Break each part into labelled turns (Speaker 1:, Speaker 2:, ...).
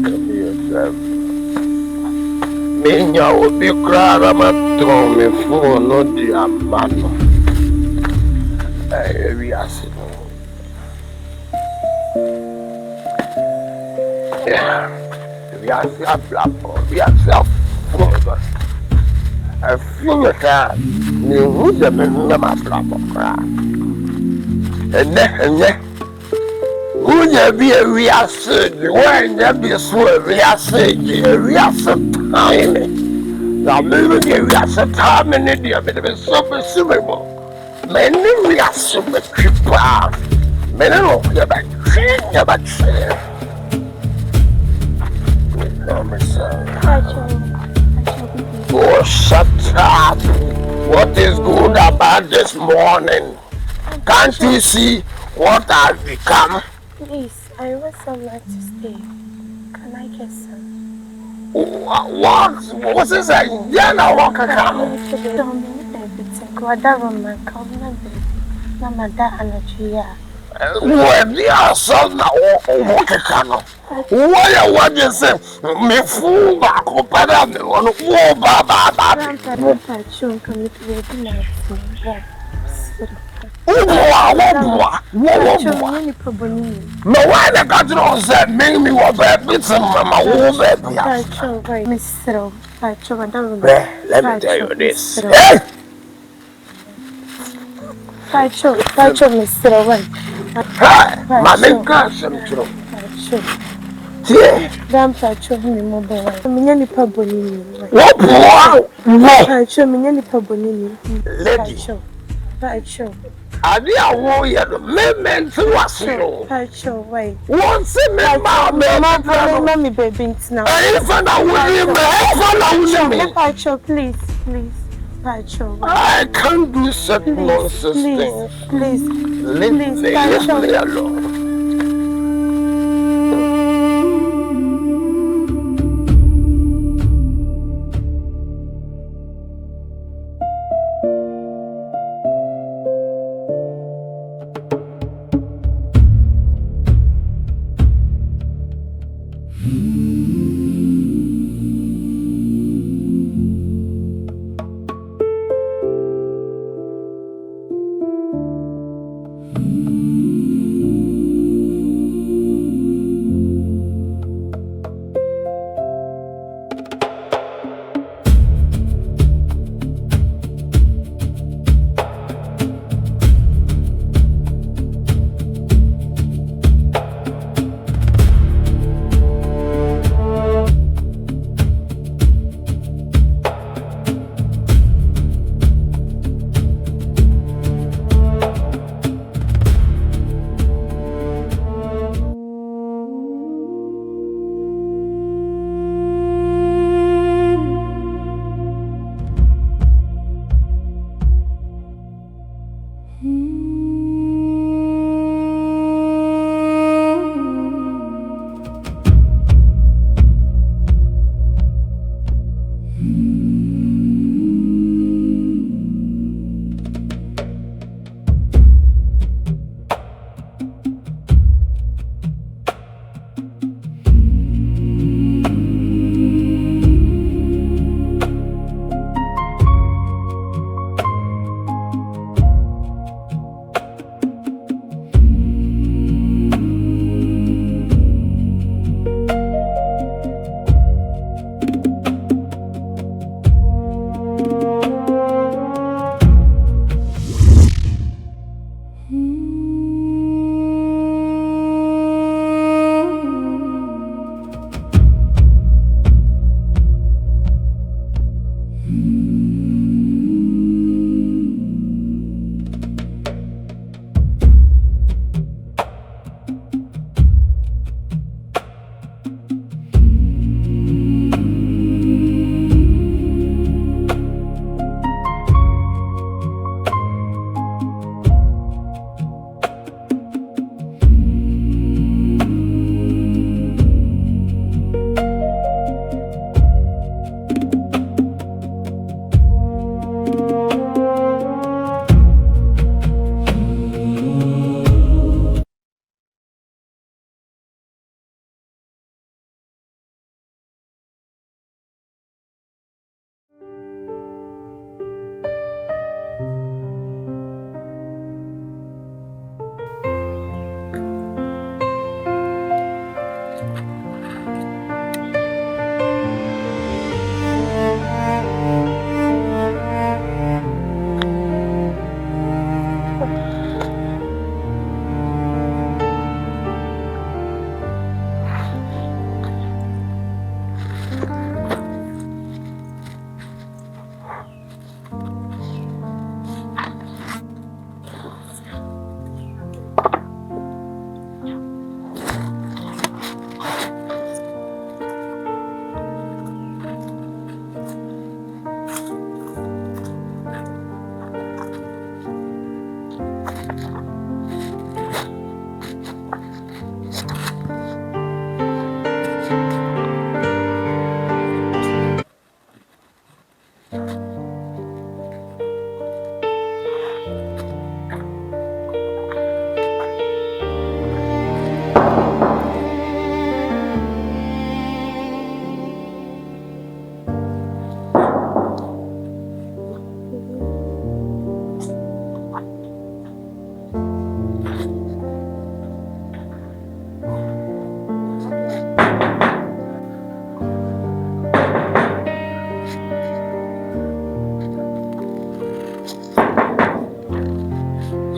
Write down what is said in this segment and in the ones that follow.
Speaker 1: Come here, Minya will be crying. I'm a throw me for no dear man. We are sitting. Yeah, we are self-black. We are self-focused. I feel that you would have been my flap. And then, would there be a real surgery? When there be a real surgery, a real time? Now, maybe a real time in India, but it is super suitable. Many real super cheaper. Many of you back, oh, shut up. What is good about this morning? Can't you see what I've become?
Speaker 2: Please, I want someone to stay. Can I get some?
Speaker 1: What? What's this? Yeah, now what can come? Well, they are some now. What can why what you say? Me fool back up and down. Oh, Baba. No why the country said make me what baby some mama who baby. Let me tell you this. Hey! Mamma gosh, I'm true. Lady. I didn't want you to make to us. Once a man,
Speaker 2: baby, now. Please.
Speaker 1: I can't do such nonsense things.
Speaker 2: Please.
Speaker 1: Leave me alone.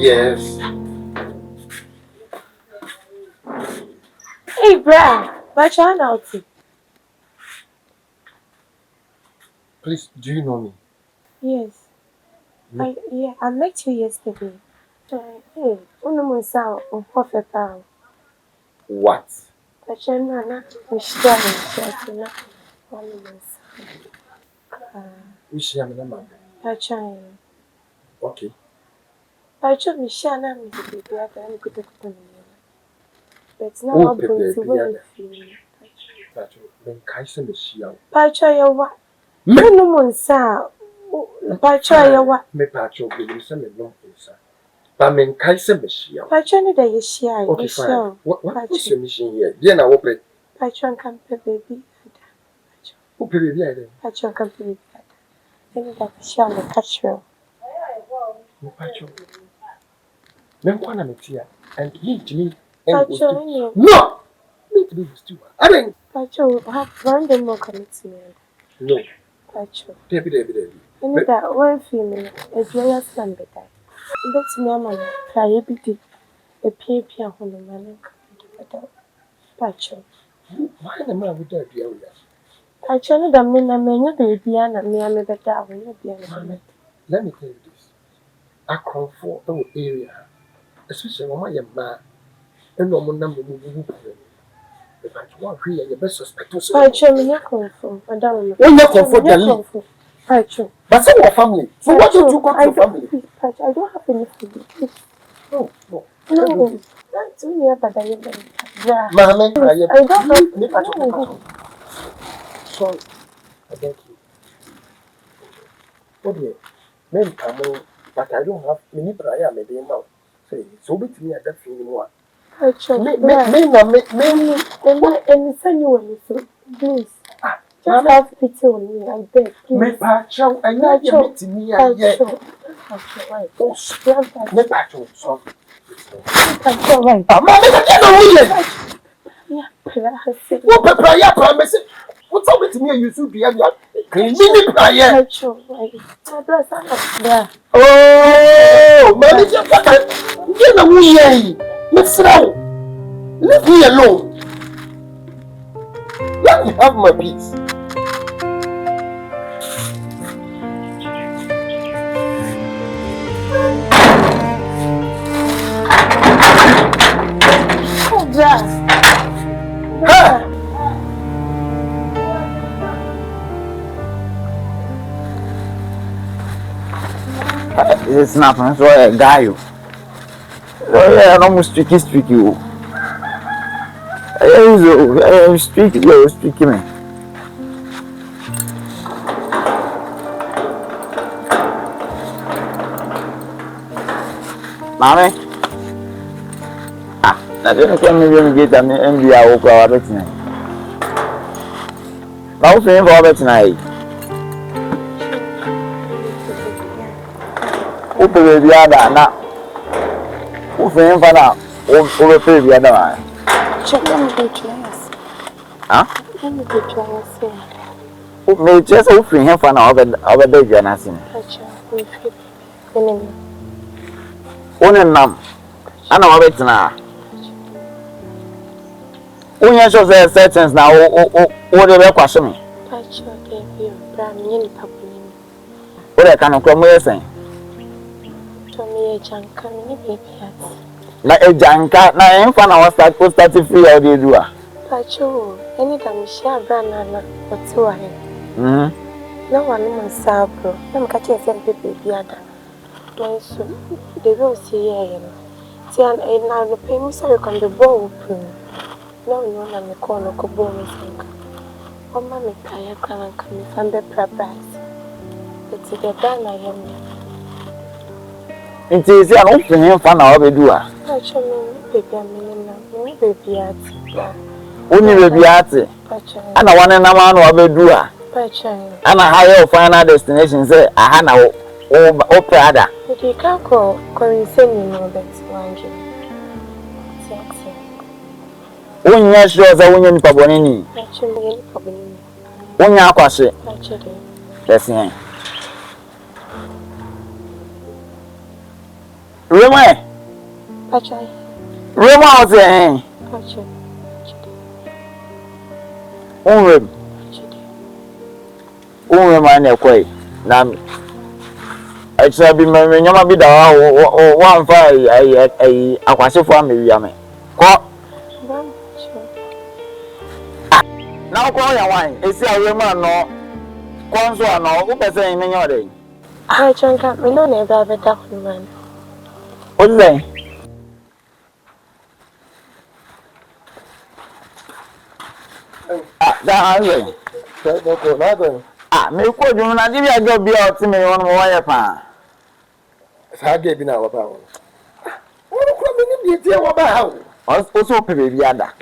Speaker 1: Yes.
Speaker 2: Hey, bruh. Watch out.
Speaker 1: Please, do you know me?
Speaker 2: Yes. I met you yesterday. Hey, unamunsa perfect now.
Speaker 1: What?
Speaker 2: Pachana na mshia unamunsa.
Speaker 1: Wish him number.
Speaker 2: Pachana.
Speaker 1: Okay.
Speaker 2: Pacho mshia na mzibibi hata ni kutokuta mwenyewe. But now
Speaker 1: Oh,
Speaker 2: I'm going to
Speaker 1: Pepe,
Speaker 2: wait for you.
Speaker 1: Pacho, when Kaisa Meshia.
Speaker 2: Pacho yawa. Unamunsa. Pacho yawa.
Speaker 1: Me Pacho, we send a long answer. But when Kaisa Meshia.
Speaker 2: Pacho ni da yeshia.
Speaker 1: Okay, fine. What's your mission here? Then I will play.
Speaker 2: Pacho can pay baby.
Speaker 1: Who pay the
Speaker 2: Pacho can pay baby. Any that shall the catch you.
Speaker 1: Me Pacho. Men kwana metia and me to me.
Speaker 2: Pacho,
Speaker 1: no! Me to be still. I mean,
Speaker 2: Pacho, have random more commitment.
Speaker 1: no.
Speaker 2: Pacho.
Speaker 1: Debbie.
Speaker 2: Any that one female, a joyous son better. That's me, man. Try a PAP on the man. Pacho.
Speaker 1: Why the man with that dear?
Speaker 2: Pacho, no, the men I may not be Diana, me, I may better when you be on.
Speaker 1: Let me tell you this. I come for our area, especially when my man and no one number will the Pacho, your best suspect was
Speaker 2: Pacho, me, you come from, Madame.
Speaker 1: When you come for the league.
Speaker 2: Pacho.
Speaker 1: But some of family. So what did you go to family?
Speaker 2: Pacho, I don't have any food.
Speaker 1: No.
Speaker 2: No. That's me, but I don't.
Speaker 1: Mamma,
Speaker 2: I don't have.
Speaker 1: Sorry. I thank you. What do you? Men come but I don't have many prayer maybe now. Say, so be to me at that feeling more.
Speaker 2: Pacho,
Speaker 1: Me,
Speaker 2: and send you when you please. Just have pity on me, I beg.
Speaker 1: Me Pacho, I know you meet me yet.
Speaker 2: Pacho, right. Oh,
Speaker 1: Me Pacho, sorry.
Speaker 2: Pacho, right.
Speaker 1: Mamma, what prayer promise? What's up with me? You should be a mini prayer.
Speaker 2: Pacho, right.
Speaker 1: Oh, man, you know, we let's go. Leave me alone. Let me have my peace.
Speaker 3: It's nothing, so a guy. I'm streaky. Streaky me. Mommy? I didn't come in get an MBA over our tonight. Now, for over tonight. Open the other now. Who for him for now? Over the other one. Huh? Who may just open him for now over the Janassin. Only numb. I know it now. Only I should say sentence now. What the question me? What I can come with saying. Na ejanka na emfa na wasta start free how dey do ah.
Speaker 2: Pacho, anytime you share brana na what's why? No one man sabro. Na mka che sem pepe biada. No so they will see here. See an na no pay me so you can be born open. No na me call no ko born me sanka. O ma me kaya kan kan me fambe price. It's the brana yam.
Speaker 3: Nti isi an open him fa na obedu ah.
Speaker 2: Pacho me baby amina me baby ati.
Speaker 3: Oni baby ati.
Speaker 2: Pacho.
Speaker 3: Ana wane na ma na obedu ah.
Speaker 2: Pacho.
Speaker 3: Ana higher final destination say aha na o prada.
Speaker 2: Odi ka ko insane no bet wanje. Tiati.
Speaker 3: Onya sure say wonya nipa boni ni.
Speaker 2: Pacho me nipa boni.
Speaker 3: Wonya akwase.
Speaker 2: Pacho de.
Speaker 3: Listen. Remember
Speaker 2: Pachai.
Speaker 3: Rema say,
Speaker 2: Pachai.
Speaker 3: Unrem man ekoi. Na I shall be my nyama bi da one fire I akwase fo amewia me. Ko
Speaker 2: Bam. Sure.
Speaker 3: na ko ya wan esi Rema no konso ano wo pese yin nya ode.
Speaker 2: Pachai ka me no na ebe abeda man.
Speaker 3: O say da anwe.
Speaker 1: Go na go.
Speaker 3: Me ko dum na di bi ajo bi o ti me won mo wa ye pa.
Speaker 1: Sa ga bi na wa ba won. Won ko me ni bi tie wa ba ha o.
Speaker 3: O so pe be bi ada.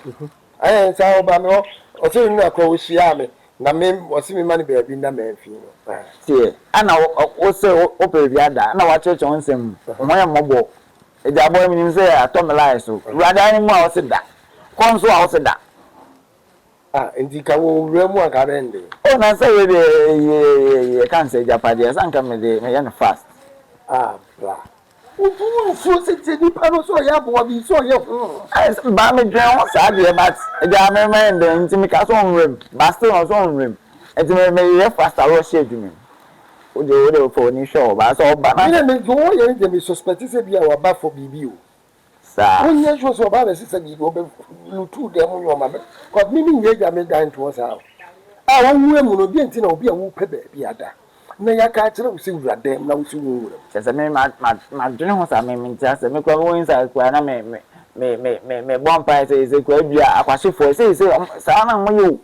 Speaker 1: Aye sa wa ba me o se ni akọ wo hia me na me o se me ma ni ba bi na me fi no.
Speaker 3: Tie ana o se o pe bi ada na wa cheche won sem mo ye mobo. E ja boy mi say atomela so. Rada ni mu a o se da. Konso a o se da.
Speaker 1: Ndi ka wo remu aka bende.
Speaker 3: O na say we dey can say japade san ka me dey me ya fast.
Speaker 1: Bra. Wo so se ti ni pa no so ya bo bi so ye
Speaker 3: Ba me dwen o sa dey but e ja me me dey nti me ka so onrem. Ba still on so onrem. E ti me ye fast a ro share du me. O de for ni show ba so ba na.
Speaker 1: Me go ye dey me suspect say bi a wa ba for bibi o.
Speaker 3: Sa.
Speaker 1: Onye so so ba be say bibi o be lutu dem yo ma me. Cause me nye ja me dan to sa. Won wu emu no bi enti na obi a wu pe ba bi ada. Na ya ka kire wo se wura dem na wo se wu wura.
Speaker 3: Se me ma dwen ho sa me ntia se me kwa wo inside kwa na me bonfire say kwa bia akwashefo say sa na mo yo.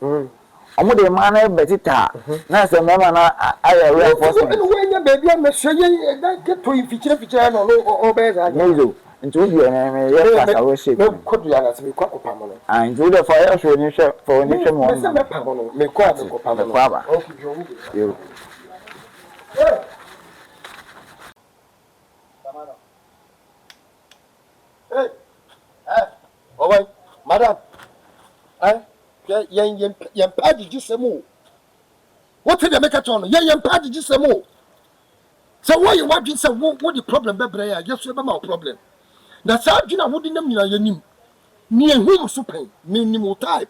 Speaker 3: Omo de ma na betita na se me ma na aye reinforcement.
Speaker 1: No we nya baby a me hye da ke to fichire no o be za.
Speaker 3: Nezo nti wo bia me ye kasa wo shape.
Speaker 1: Me kodu ya na se me kwa kopa mo no.
Speaker 3: Nti wo de for ye hwe ni hwe for ni hwe mo.
Speaker 1: Me se me pa mo no me kwa me kopa mo.
Speaker 3: Kwa ba. Yo.
Speaker 1: Hey. Oh, madam. Yen padi gisemu. What did they make a turn? Yen padi gisemu. So why you want to say what the problem be braya? Yes, we have my problem. Na sa dwuna wodi nam nyina yanim. Me ehum supen, me nim type.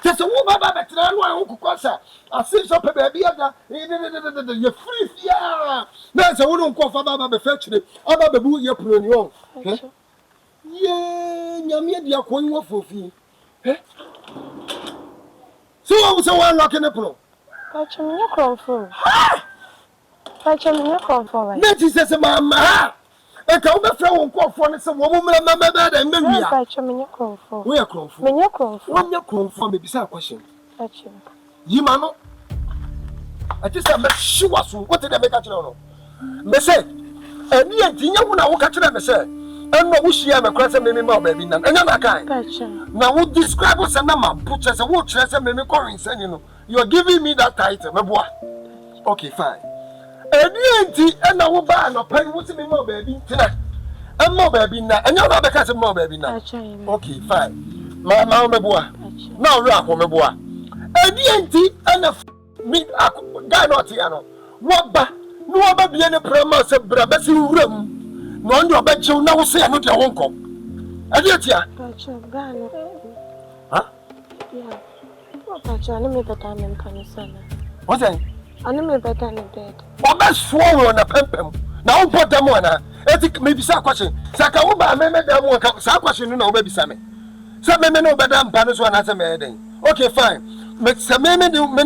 Speaker 1: Just a woman betra no an kokosa. Asin so pe baby ada. You free fear. Na say wonu nkofa baba be fetchire. Aba bebu ye proni on. Ye nyame dia konwo fofi. So I was one lock in the pro.
Speaker 2: Pachai me konfo. Pachai me konfo right.
Speaker 1: That is as a mama. E ka wo be fra won konfo ne se wo mo mama da mbia.
Speaker 2: Pachai me konfo.
Speaker 1: We are konfo.
Speaker 2: Me konfo.
Speaker 1: Wo nya konfo me bisa question.
Speaker 2: Pachai.
Speaker 1: Yima no. I just am sure so what did they make a channel? Me say, and ye tinya wo na wo ka kire me say. And no wo share me kwase me ma baby nan. Enya na kai.
Speaker 2: Pachai.
Speaker 1: Now what describe us and na put say what trust me calling say you know. You are giving me that title, me boy. Okay, fine. And na wo ba no pai wo se me ma baby tina. And more baby na. Enya na be ka say more baby na.
Speaker 2: Pachai.
Speaker 1: Okay, fine. Ma me boy. Now ra ko me boy. And me guy not here no. What ba? No ba bia ne prema se bra ba si wuram. No ndo ba chew na wo se no de wonko. Ade tia.
Speaker 2: Pachai gano.
Speaker 1: Huh?
Speaker 2: Yeah. Pachai no me better me kan sana.
Speaker 1: What say?
Speaker 2: Anu me better ne bed.
Speaker 1: What ba swore na pempem. Na wo put dem na. Eti me bisa question. Saka wo ba me dem wo ka sa question no na wo ba bisa me. Say me no be dem pa no so na say me den. Okay, fine. Me say me no wo me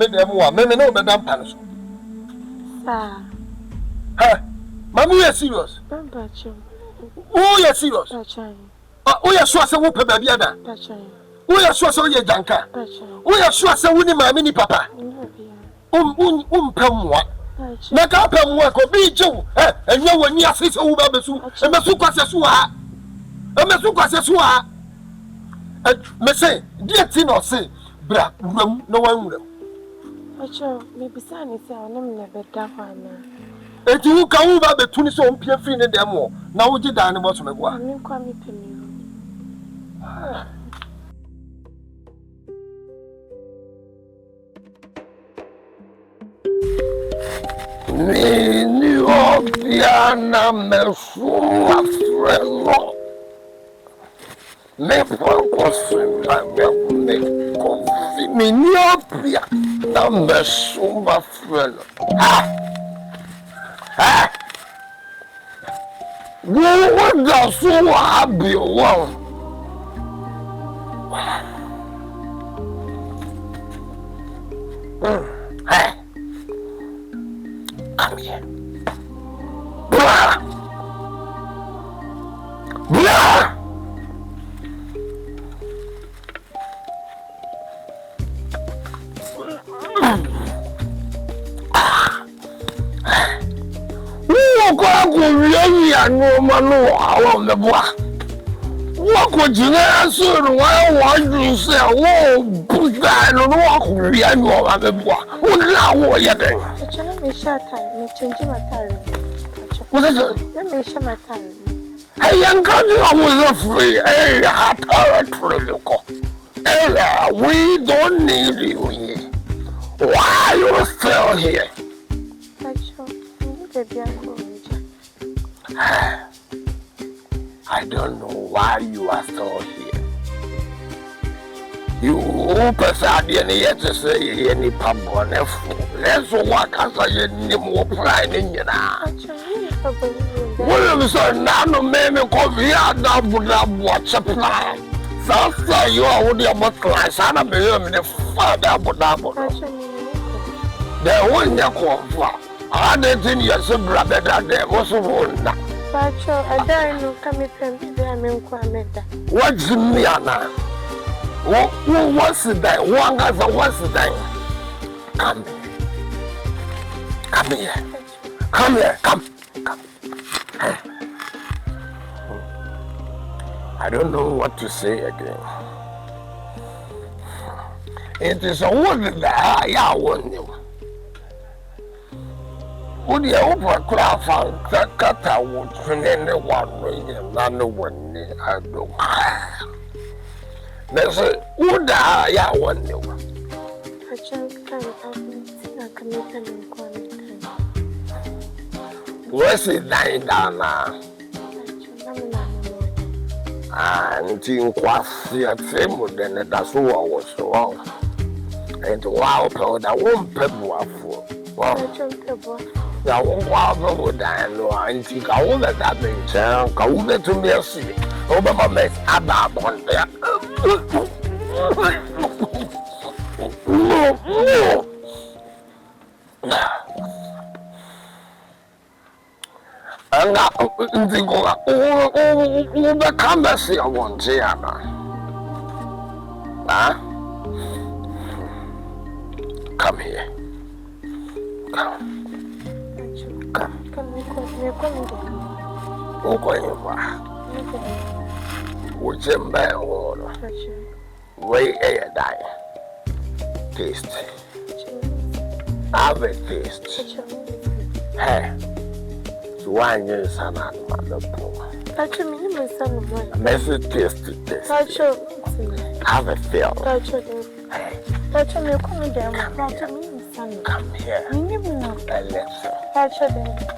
Speaker 1: dem wo me no be dem pa no so.
Speaker 2: Ah.
Speaker 1: Huh? Mama, you are serious?
Speaker 2: Pachai.
Speaker 1: Oh, you are serious?
Speaker 2: Pachai.
Speaker 1: Oh, you are sure say wo pe baby ada.
Speaker 2: Pachai.
Speaker 1: Oh, you are sure say wo ye janka.
Speaker 2: Pachai.
Speaker 1: Oh, you are sure say wo ni mama ni papa. Pamwa. Na ka pamwa ko bi jew. Enye wani asese wo ba besu. E mesu kwase so ha. E mesu kwase so ha. Me say, dear tin or say, bra, no one would.
Speaker 2: Pachai, me bisa ni say anu me better na.
Speaker 1: Eti wo ka wo ba betuni so mpia free ne dem wo. Na wo je dan ne bo so me bo.
Speaker 2: Ami kwa mi pemi.
Speaker 1: Me ni o piana me suma freno. Me poco suma me confi mi niopia na me suma freno. Ha! What does so happy one? Hey, come here. Blah! Blah! No man, I want the boy. What could you answer? Why want you say, oh, put that on walk with the annual of the boy? What now are you doing?
Speaker 2: Let me shut time, changing my time.
Speaker 1: What is it?
Speaker 2: Let me shut my time.
Speaker 1: Hey, young country, I was afraid. Hey, hot territory. Hey, we don't need you here. Why are you still here? I don't know why you are still here. You person yet to say any pub on a fool. Let's walk as I need more pride in you now. William said, Nano made coffee out of watch a plan. So you are with your buckler, son of the father, but double. There wasn't a call. I didn't think you're so brother that there was a wound.
Speaker 2: Pacho, I don't know, come from the
Speaker 1: What's me, Anna? What's that? One has a what's that? Come here. Come here. Come here. Come. I don't know what to say again. It is a word that I want you. Would you open crowd found that cut would turn anyone ring none one I do. They say, would I want you?
Speaker 2: I just can't
Speaker 1: Where's it dying down now? And in quasi a tremor, then that's who I was wrong. And wow, I won't pay for. I won't walk die, no, I think I will let that thing sound. Go to me, see. Over my mess, about one there. And now, the canvas I want to come here. Come. Which in bad water. Way air die. Taste. Have a taste. Hey. So why you son of mother poor? Message taste. Have a feel. Hey. Come here.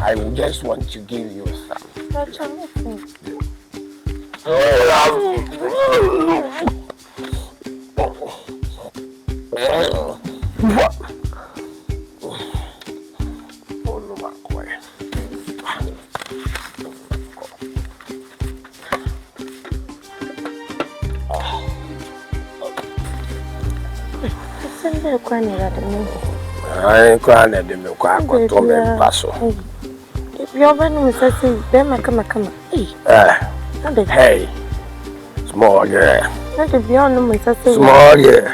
Speaker 1: I just want to give you some. I ain't crying at them. Quite to me, Paso.
Speaker 2: If you're running, then I come.
Speaker 1: Hey, small girl.
Speaker 2: Not if you're no more,
Speaker 1: Small girl.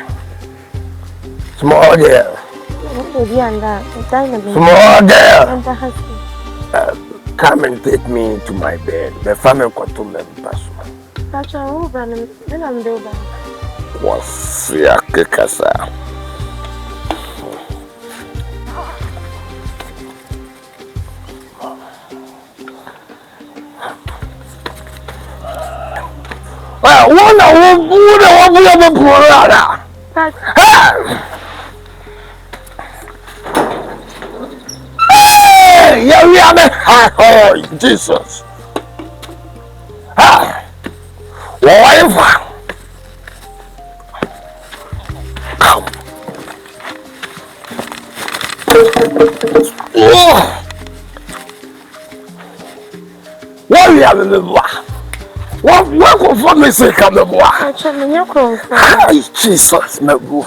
Speaker 1: Small girl. Small girl. Come and take me to my bed. The family got to me, Paso.
Speaker 2: Then I'm doing.
Speaker 1: Was ya kekasa. Well, one of them, Hey! Hey, oh, Jesus. Ah, whatever. Oh, what we have in the boy? What for me say come the boy? Hi, Jesus, my boo.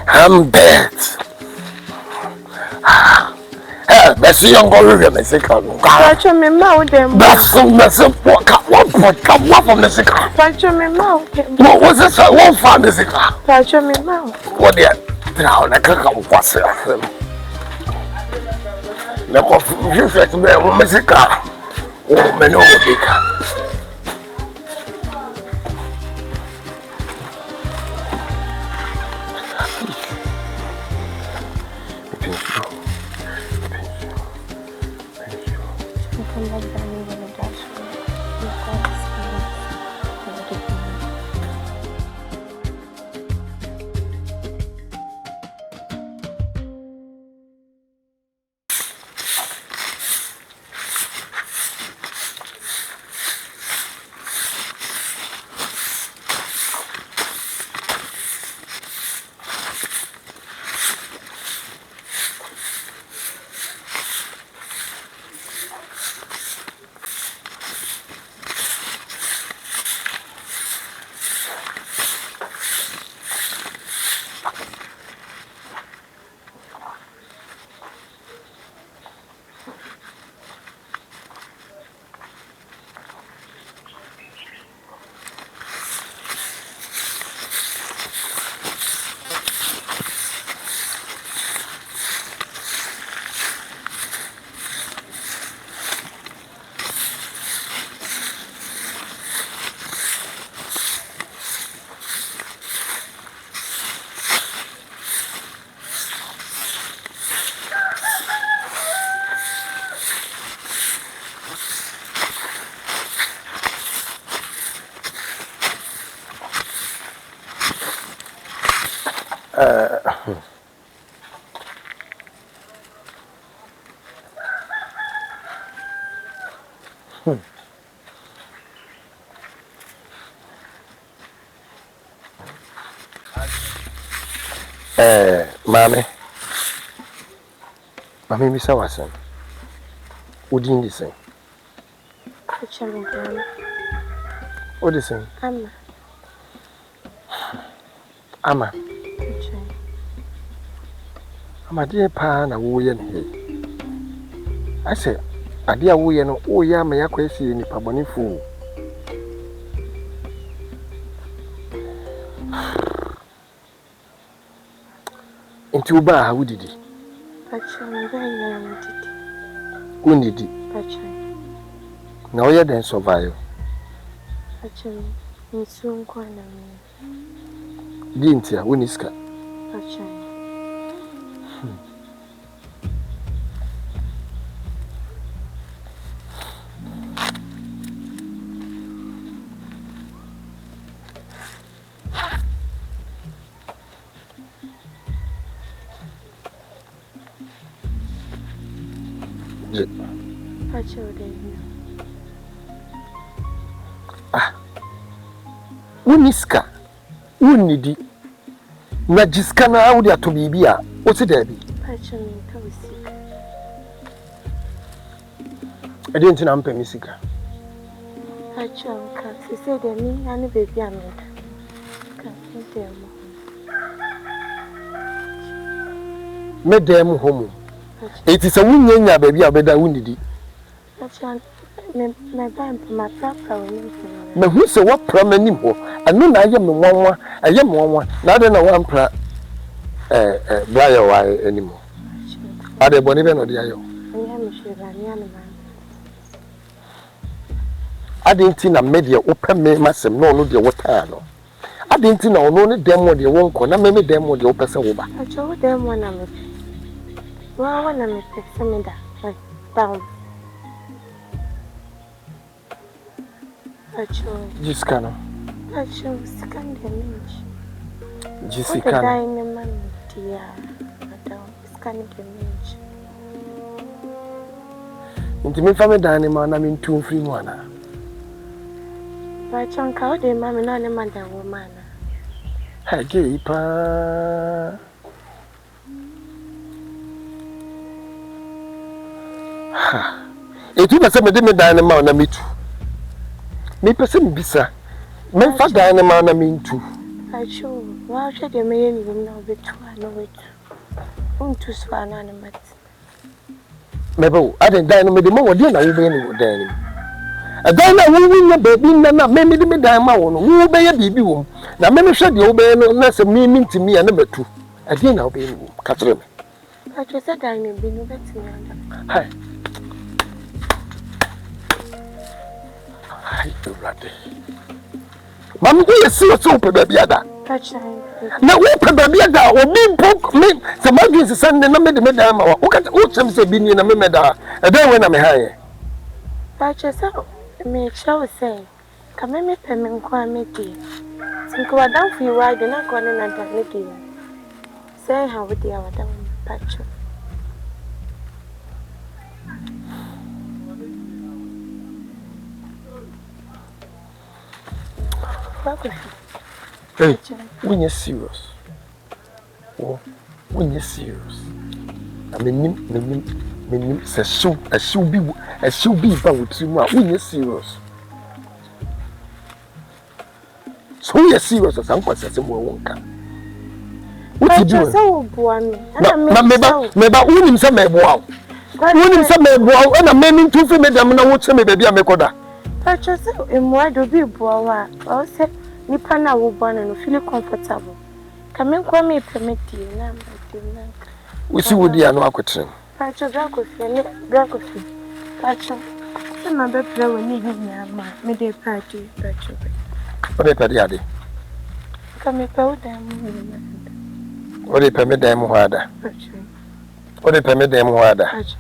Speaker 1: I'm dead. Best young girl, me say come.
Speaker 2: Pacho me ma dem.
Speaker 1: That's so what from the sick.
Speaker 2: Pacho me ma dem.
Speaker 1: What was this? What from the sick?
Speaker 2: Pacho me ma.
Speaker 1: What there? Now I can't come what's it. Na ko you fit me o me sick. Oh, me no big. Mami bisa wasan. Udin di sing.
Speaker 2: Pacho me dem.
Speaker 1: Odi sing.
Speaker 2: Ama.
Speaker 1: Ama.
Speaker 2: Pacho.
Speaker 1: Ama die pa na wo ye ne. Ase ade a wo ye no wo ye ama yakwesi ni paboni fu. Nti wo ba ha wudidi.
Speaker 2: Pacho me ba ya wudidi.
Speaker 1: Wundidi.
Speaker 2: Pacho.
Speaker 1: Na wo ye den survive.
Speaker 2: Pacho nsu nkwa na me.
Speaker 1: Di nti a woniska.
Speaker 2: Pacho. Pacho de.
Speaker 1: Woniska. Wunidi. Na jiska na awudi ato bibia. O ti debi.
Speaker 2: Pacho me ka usika.
Speaker 1: Ade nti na mpa misika.
Speaker 2: Pacho ka se de mi ani baby ameda. Ka dem.
Speaker 1: Medem homo. Eti se wunyanya baby abeda wunidi.
Speaker 2: Pacho me ba ma papa woni.
Speaker 1: Me hu se wo pra manim ho. Anu na ayem no nwanwa, ayem nwanwa. Na ade na wan pra braya wa animo. Ade boni be no de ayo.
Speaker 2: Anya me shira ni ana ma.
Speaker 1: Ade nti na media wo pa me masem no no de wo taa no. Ade nti na ono ne demo de wo nko na me demo de wo pese wo ba.
Speaker 2: Pacho wo demo na me. Wa na me pese me da. Down. Pacho.
Speaker 1: Jiska no.
Speaker 2: Pacho scan the image.
Speaker 1: Jessica.
Speaker 2: What did I man, dear? Madam, scan the image.
Speaker 1: Nti me fa me dan ne ma na me ntu mfiri mu ana.
Speaker 2: Ba chanka o de ma me na ne ma dan wo ma na.
Speaker 1: Ha ge pa. Ha. Etu ba se me de me dan ne ma na me tu. Me pese me bisa. Me fa dan ne ma na me ntu.
Speaker 2: Acho, wa hwe de me ye ni na obetu ana wetu. Untu so ana ne mat.
Speaker 1: Mebo, aden dan no me de mo wode na wo be ni wo dan ni. Adan na wo wi na baby na me me de me dan ma wo no. Wo be ye bibi wo. Na me me hwe de wo be no na se me ntimi ya na metu. Aden na wo be ni wo. Ka tere me.
Speaker 2: Acho se dan me bi no betimi anda.
Speaker 1: Hai. Hai, brother. Mam go yesi so pe baby ada.
Speaker 2: Acho.
Speaker 1: Na wo pe baby ada obi pok me se madwin se sande na me de me dan ma wo. Wo chem se bi ni na me da. Adan we na me haye.
Speaker 2: Acho se me chawo se. Ka me pe me nko amedi. Sinko wadan fu yi de na ko ne na dan ne di. Say how we dey wadan Acho.
Speaker 1: Hey, when you're serious. Oh, when you're serious. I mean, say so, I should be about you when you're serious. So you're serious as I'm quite a more one can. What you do?
Speaker 2: So, boy,
Speaker 1: maybe win some wow. Win some wow, and I'm meaning to film them and I watch me, baby. I make order.
Speaker 2: Purchase in why do be boa or say nipa na wo born and feel comfortable. Come in kwa me permit you na
Speaker 1: we see what they no akwetren.
Speaker 2: Purchase brakofi. Purchase say na be play we need me ma me dey party purchase.
Speaker 1: What they pay ade?
Speaker 2: Come pe o dem.
Speaker 1: What they pay me dem ho ada?
Speaker 2: Purchase.
Speaker 1: What they pay me dem ho ada?
Speaker 2: Purchase.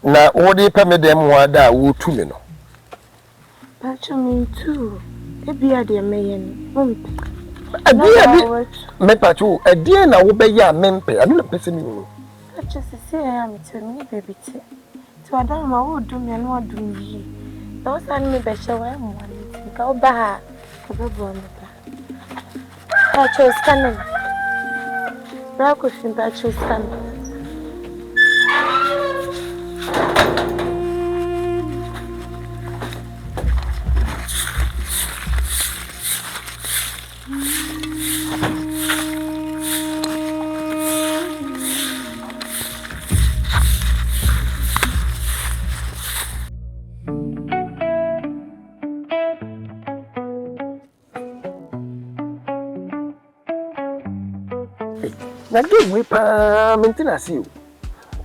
Speaker 1: Na what they pay me dem ho ada wo tu me no.
Speaker 2: Purchase me too. Ebi ade meyen.
Speaker 1: Me pachu, a dear na wo be ya mempe, I don't pese me.
Speaker 2: Purchase say I am to me baby tea. To adam ma wo do me and wo do me. Those and me be show am one. Go ba. Ka be bo me ba. Purchase scanning. Brakofi purchase scanning.
Speaker 1: Na give we pa maintenance you.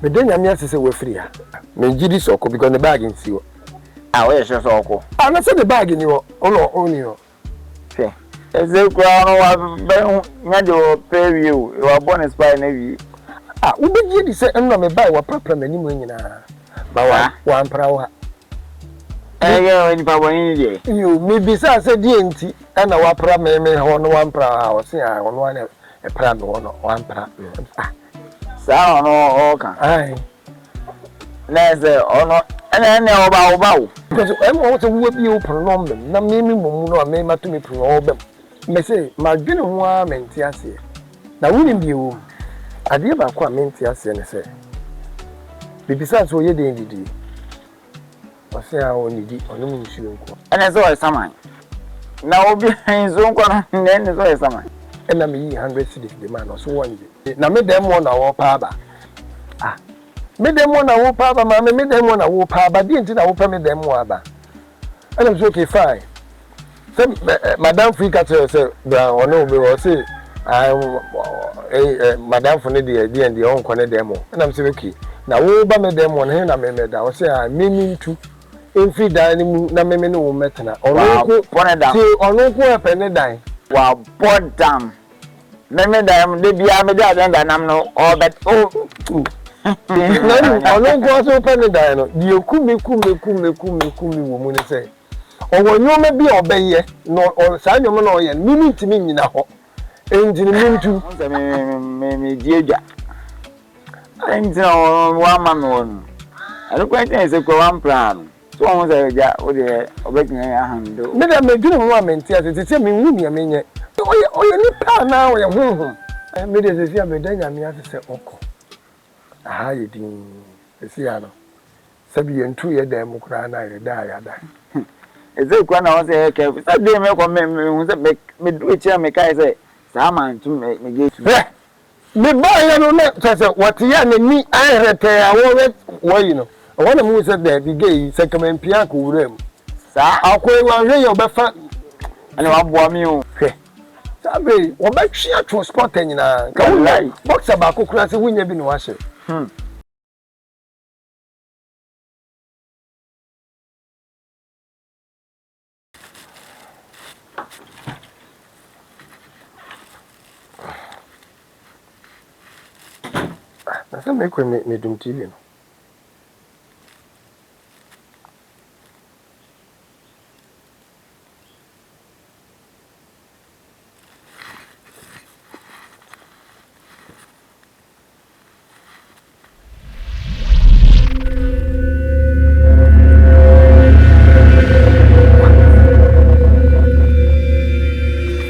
Speaker 1: Me den nyame asese we free ha. Me gidi soko because the bag in you.
Speaker 3: Ah, where is your soko?
Speaker 1: Ah, na say the bag in you. Ono oni yo.
Speaker 3: Okay. Eze kwa no wa be nya de pay you. You are born spy na wi.
Speaker 1: Ah, we be gidi say enno me buy wa papa mani mu nyina. Ba wa ampra wa.
Speaker 3: Eh, ni pa boni je.
Speaker 1: You me be say die enti na wa pra me ho no wa ampra ha o se ah ono wa na e pra no ono wa ampra. Ah.
Speaker 3: Sa ono o kan.
Speaker 1: Ai.
Speaker 3: Na eze ono ene oba o.
Speaker 1: Because I'm also wo bi o pronom na me mumu no me matu me pronom bem. Me say ma dwene ho a menti ase. Na woni bi o. Ade ba kwa menti ase ne say. Bibisa so ye den didi. O say a oni di onu mu nsuo nko.
Speaker 3: Ene so saman. Na obi nzo nko no ne so saman.
Speaker 1: Ena me yi 100 cedis de man so won di. Na me dem mo na wo pa ba. Ah. Me dem mo na wo pa ba ma me dem mo na wo pa ba di enti na wo pa me dem mo aba. Ena so okay fine. So madam Frika say bra ono be wo say madam for ne dey and the on kone dem mo. Ena say okay. Na wo ba me dem mo na na me da wo say me ntu enfi dan ni mu na me no wo metena. Ono ko
Speaker 3: poneda.
Speaker 1: See ono ko e pe ne dan.
Speaker 3: Wa bodam. Na me dan de bia me da nam no o bet o.
Speaker 1: Ono ko so pe ne dan no. Di ekumi wo mu ne say. Owo nyoma bi obeye no sa nyoma no ye mi ntimi nyina ho. Enjini mi ntu.
Speaker 3: Me die dwa. Enjini wa ma no. I don't quite say one plan. So I was a ja or the obeting a hand.
Speaker 1: Madam, I do woman, to tell me, whom you mean. Oh, you need power now. I made it as you have done. I mean, I say, Oko. Ah, you didn't see. Sabi and 2 year democrat, I die.
Speaker 3: Is it when I was a careful? That day, me do it, make I say, Saman to make me get
Speaker 1: me boy, you know, what you and me, I repair. I want you know. I want to move there, the gay, second Pianco room.
Speaker 3: Sir,
Speaker 1: I'll call you Buffer
Speaker 3: and I'll bomb you.
Speaker 1: Sabi, what about sheer transporting in a box about cooking when you've been washing? That's a make me do TV.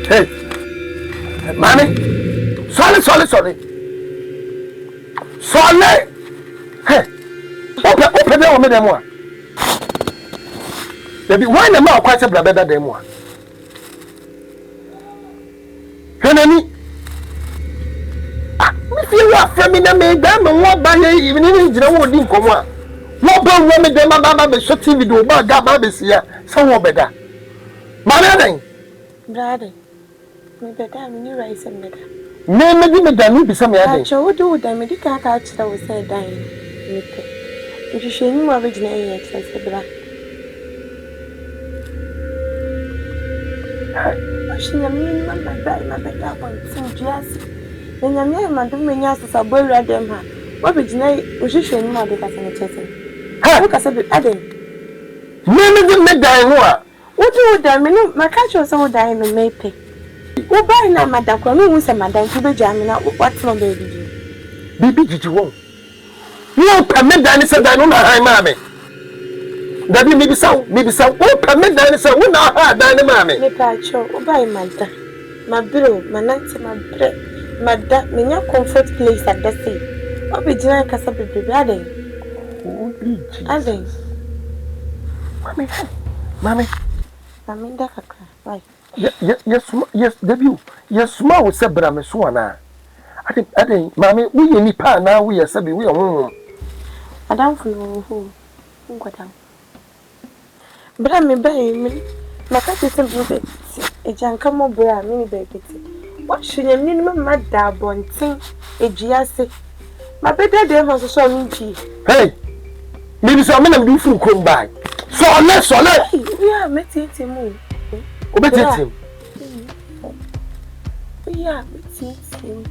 Speaker 1: Hey, mommy, sorry. Hey, open the open them one. Baby, why the more quite a better than one? Henny, if you are feminine, made them and what by even in the wood in Comma. What about women, them about shot TV do about that babies here, somewhat better. My
Speaker 2: Brother, me better, me rice and better.
Speaker 1: name me than be some other.
Speaker 2: What do them? Me can't catch that was said dying. If you show me original exercise, brother. She mean my better one, some jazz. When your name, Madame Menas, a boy read them. What original was you showing more because I'm a chasing? How can I be adding?
Speaker 1: Name me dying what?
Speaker 2: What do you do? My catch was all dying and may pay. Who buy now, Madame Cromie, who's a madame to be jamming out what's from baby?
Speaker 1: Baby, did you want? You permit Danny I don't know how mammy. That maybe so, oh, permit Danny said, we not hard, Danny mammy.
Speaker 2: Me patch, oh, buy my bill, my nancy, my bread, my dad, me your comfort place at the sea. What be doing, Cassabi, adding? Adding.
Speaker 1: Mammy,
Speaker 2: that right.
Speaker 1: Yes, debut. Yes, small with Sabram, Swana. I think, mammy, we any pa now, we are Sabi, we are home.
Speaker 2: I don't know who got down. But I may buy me. My cat is a junk come over, mini baby. What should you mean, my dad, bon thing? A giasse. My better day was a song.
Speaker 1: Hey, maybe some men do food come by. So let's
Speaker 2: yeah, met it him.
Speaker 1: Obey him.
Speaker 2: Yeah, met him.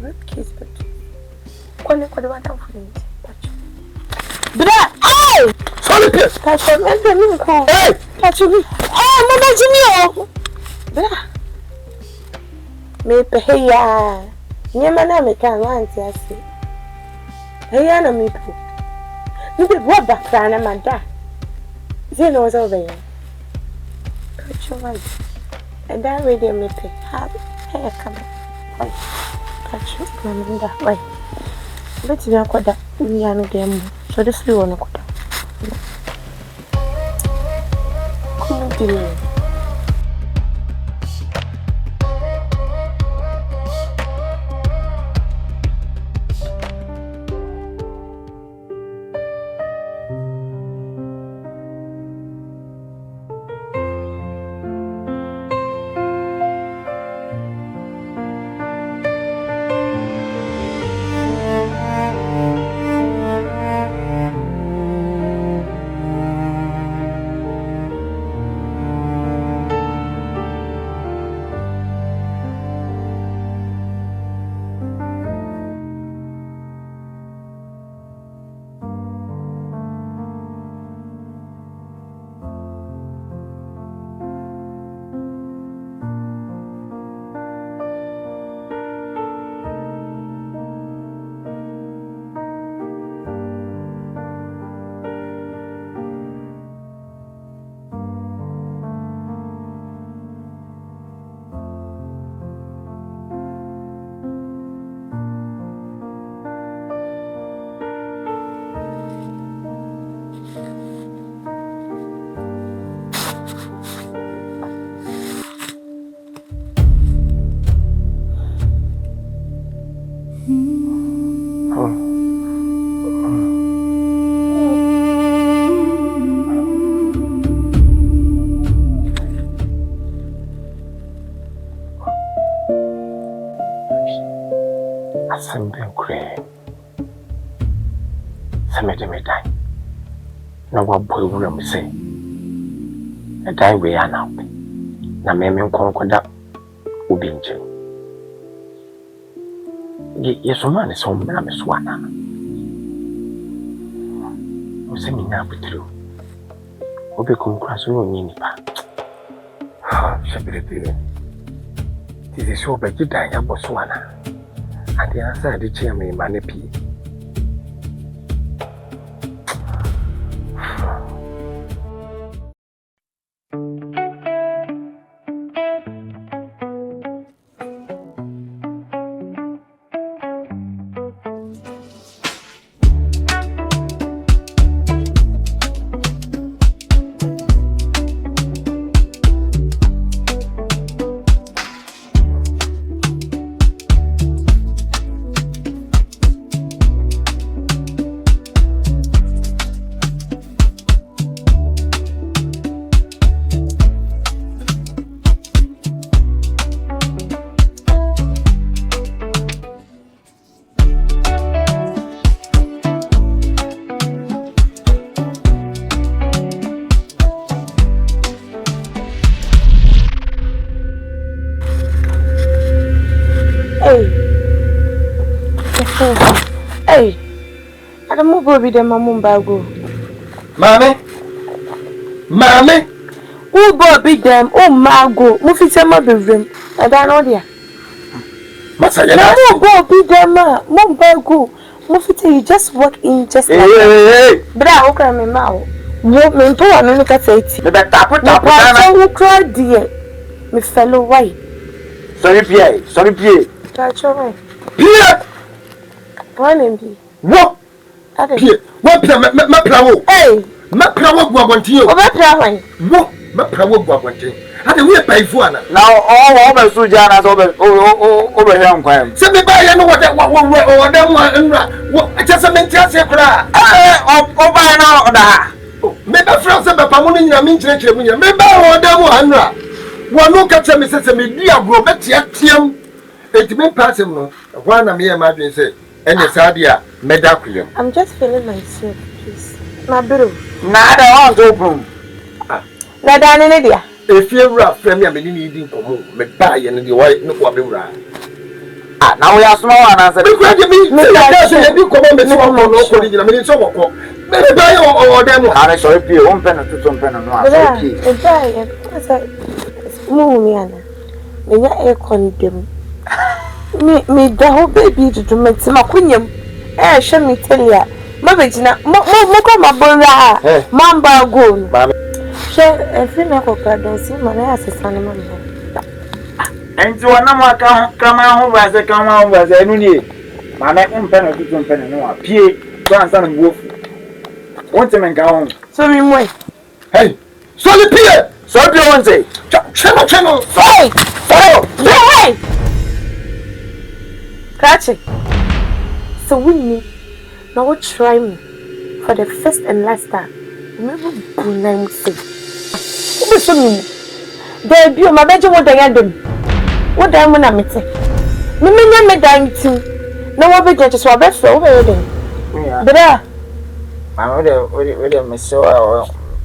Speaker 2: Rip kiss, but one of the one of friends. Oh!
Speaker 1: Sorry, yes.
Speaker 2: Catch him and the new call.
Speaker 1: Hey!
Speaker 2: Catch me. Oh, Mamma Jimmy! Me pay ya. Near my name, I can't answer. I say, hey, Anna, me too. You did what back, Anna, my dad. Zeno was over here. Catch your wife. And that radio me pay. Have hair coming. Catch you, Mamma, why? Let's be a quarter. We are not them. So this is one quarter. Come on,
Speaker 1: Assembly cray. Cemetery time. No one boy will say. A time we are now. Na meme conquered Ubinche. Yes, man is home, Mamma Swana. Send me now with you. Obe concrasio Ninipa. Shabby. This is so bad, you die, Boswana. And the answer the chairman Manipi.
Speaker 2: Hey, I don't move over the Mamumbago.
Speaker 1: Mammy,
Speaker 2: Who bought big them? Oh, Margo, move it some other room. I don't know there.
Speaker 1: Masaya,
Speaker 2: who bought big them? Mumbago, move it. You just walk in, just like
Speaker 1: hey,
Speaker 2: but I will cry me now. What me to one look at it. The who cried, dear, my fellow white.
Speaker 1: Sorry, Pierre.
Speaker 2: That's all right.
Speaker 1: Pierre,
Speaker 2: One MP.
Speaker 1: what? Pierre, what?
Speaker 2: Hey,
Speaker 1: Maprawo Guabanti. What? Maprawo Guabanti. How do we pay for now?
Speaker 3: All over Sujanas over here on crime.
Speaker 1: Send me by and what just a mental cry.
Speaker 3: Oh, by now.
Speaker 1: Maybe France and Pamunin, I mean, remember all that one look at some Mrs. Media, Robert Yatium. It may pass him. One of me, imagine, say, and it's idea, Medacrium.
Speaker 2: I'm just feeling myself, please. My bro.
Speaker 3: Nada on to open.
Speaker 2: Nada in India.
Speaker 1: If you're rough, friend, I'm eating Como, Medbay and the white no one.
Speaker 3: Now we are small and I said,
Speaker 1: you come on, Miss Walker, maybe buy or them.
Speaker 3: I'm sorry, P. 1 penny to 2 penny.
Speaker 2: Me air condemn. Me the whole baby to make some quinium. Show me tell ya. Mabijina, Mokoma Bora, Mamba Goon. Share a female cocard, see my ass is animal.
Speaker 3: And to another come out as a come out as a new my neck 1 penny to 2 penny. No, P. Grandson and wolf. Want him and go home.
Speaker 2: So we wait.
Speaker 1: Hey, so the Pierre,
Speaker 3: So do you want to say?
Speaker 1: Channel.
Speaker 2: Hey! Catch it. So we need now try me for the first and last time. Remember when I say, what's me? There be my bedroom. What I do? What I want to meet. Me dying too. No one be just for best over there. But
Speaker 3: I'm ready, Miss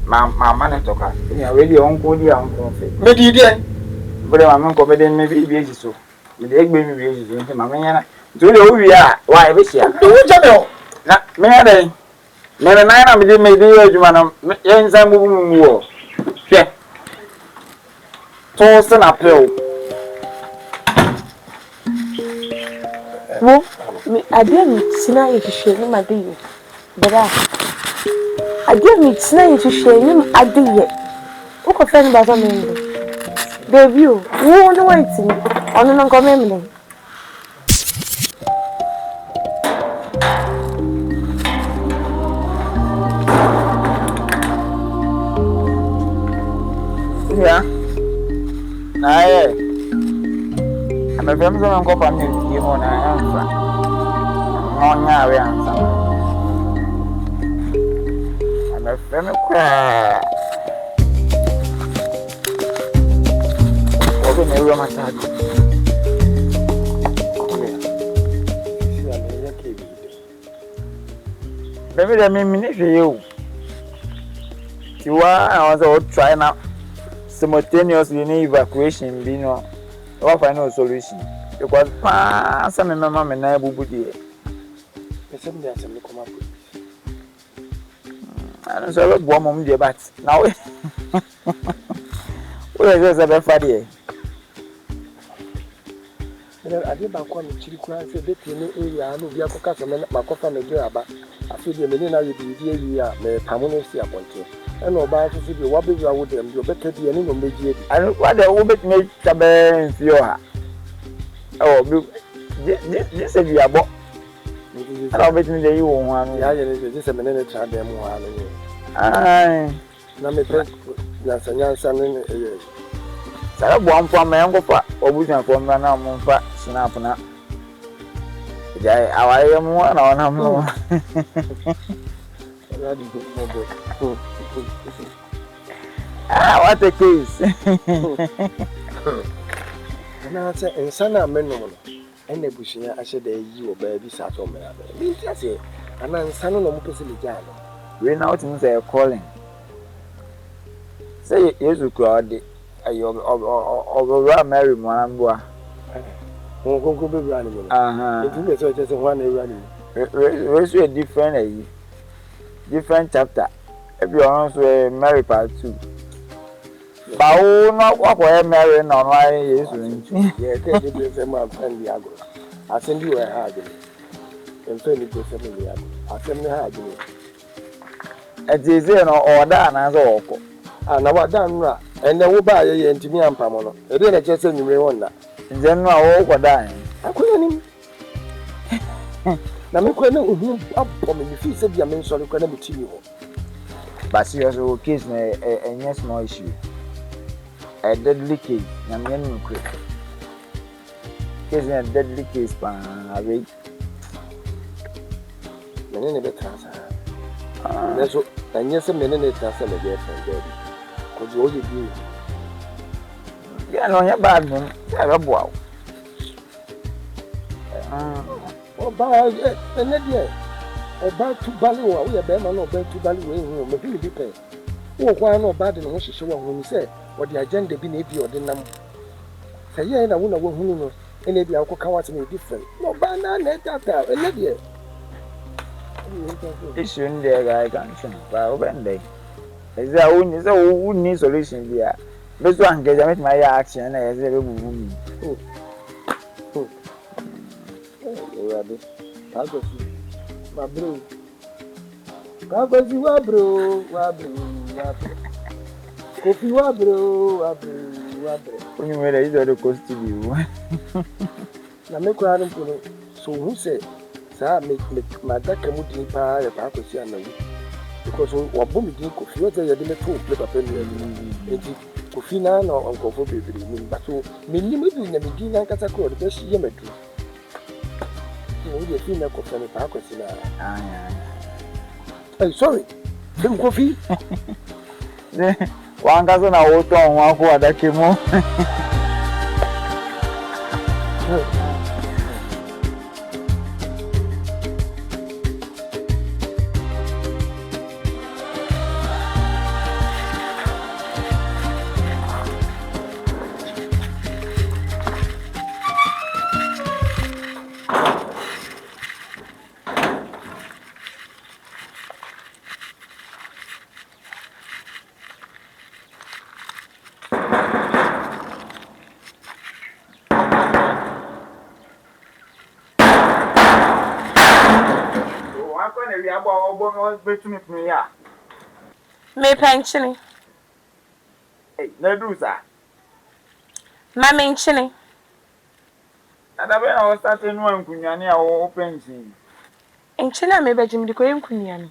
Speaker 3: my man talk. Yeah, really uncle, dear uncle.
Speaker 1: Maybe then.
Speaker 3: But I'm not coming maybe so. The egg baby is into my man. Do you know who we are? Why, this year?
Speaker 1: Do you know?
Speaker 3: Not me, I never mind. I'm doing maybe you man. Young Sam war. Yeah. Toast and apple.
Speaker 2: well, I didn't see now to share my deal. But I didn't see now to share him. I did yet. What a friend about me. Debut, who on the waiting on an uncle memory.
Speaker 3: Yeah. Nah, I'm a famous uncle company. You know, I am. No nyare ansa. I'm a friend cry. Open a room attack. Baby, I mean, you. You are also trying out simultaneously in evacuation, you know, or final solution. Because pass and my mama and I will be there. I don't know what mom did, but now we're just a bit
Speaker 1: I did back on the children, said that in the area, I know we are cooking my coffee and a job. I feel the minute I be here, may permanency upon you. I know about to see the wobbles I would them, you better be any one major. I don't want the woman make the bands you are. Oh, this is your book. I'll bet me that you want. Yeah, just a minute, I them one. Aye, now me pet Nasan son. Saya buang from my uncle, or we can from my own fat snap now. I am one on him. What a case. And I said, and son, I'm no. And the bush, I said, you baby sat on me. I say, and I'm son of Mopusiliano. We now things they are calling. Say, yes, you crowd. Over Mary Monamboa. Go be running. It's just one running. It's a different chapter. Everyone's Mary part 2. But not what we're marrying on why is. Yeah, take it to my friend Diago. I send you a hard. And send it to somebody. I send you a hard. It is in order as all. And what done, and then we'll buy a to me and Pamono. A day I just send you one that. In general, all were dying. I couldn't. Now, me couldn't up for me if you said your men sorry couldn't be to you. But seriously, case a yes, no issue. A deadly case, I'm young quick. Case a deadly case, pan, I read. Many better answer. That's what, and yes, a minute answer again from Daddy. Could you only do? Yeah, no, you're bad, man. I'm wow. Oh, bad, and then, yeah. Or bad to value, we are better not bad to value, maybe depend. Oh, why not bad in what she showed when you said, what the agenda be maybe or the number. Say, yeah, and I won't know who knows, and maybe I'll come out to me different. No, bad, that, and then, yeah. It's soon there, I can't think. Well, when they. Is there only solution here? This one gets my action as a woman. Oh, rabbit. How does you, my bro? How does you are, bro? Coffee, bro. When you made a little cost to you. Now, make one for it. So, who said, sir, make my duck and wood in pie, a pack of cinnamon. Because what boom did coffee, what they didn't talk about penny. Coffee now or uncle for baby, but so many in the beginning, I got a call, the best year. You feel like coffee and a pack of cinnamon. I'm sorry, some coffee. One doesn't know what one who that came on.
Speaker 2: Me pension.
Speaker 3: Hey, no do that.
Speaker 2: My mentioning.
Speaker 3: And I was starting one Kunyani or pension.
Speaker 2: And China may be Jim the Korean Kunyan.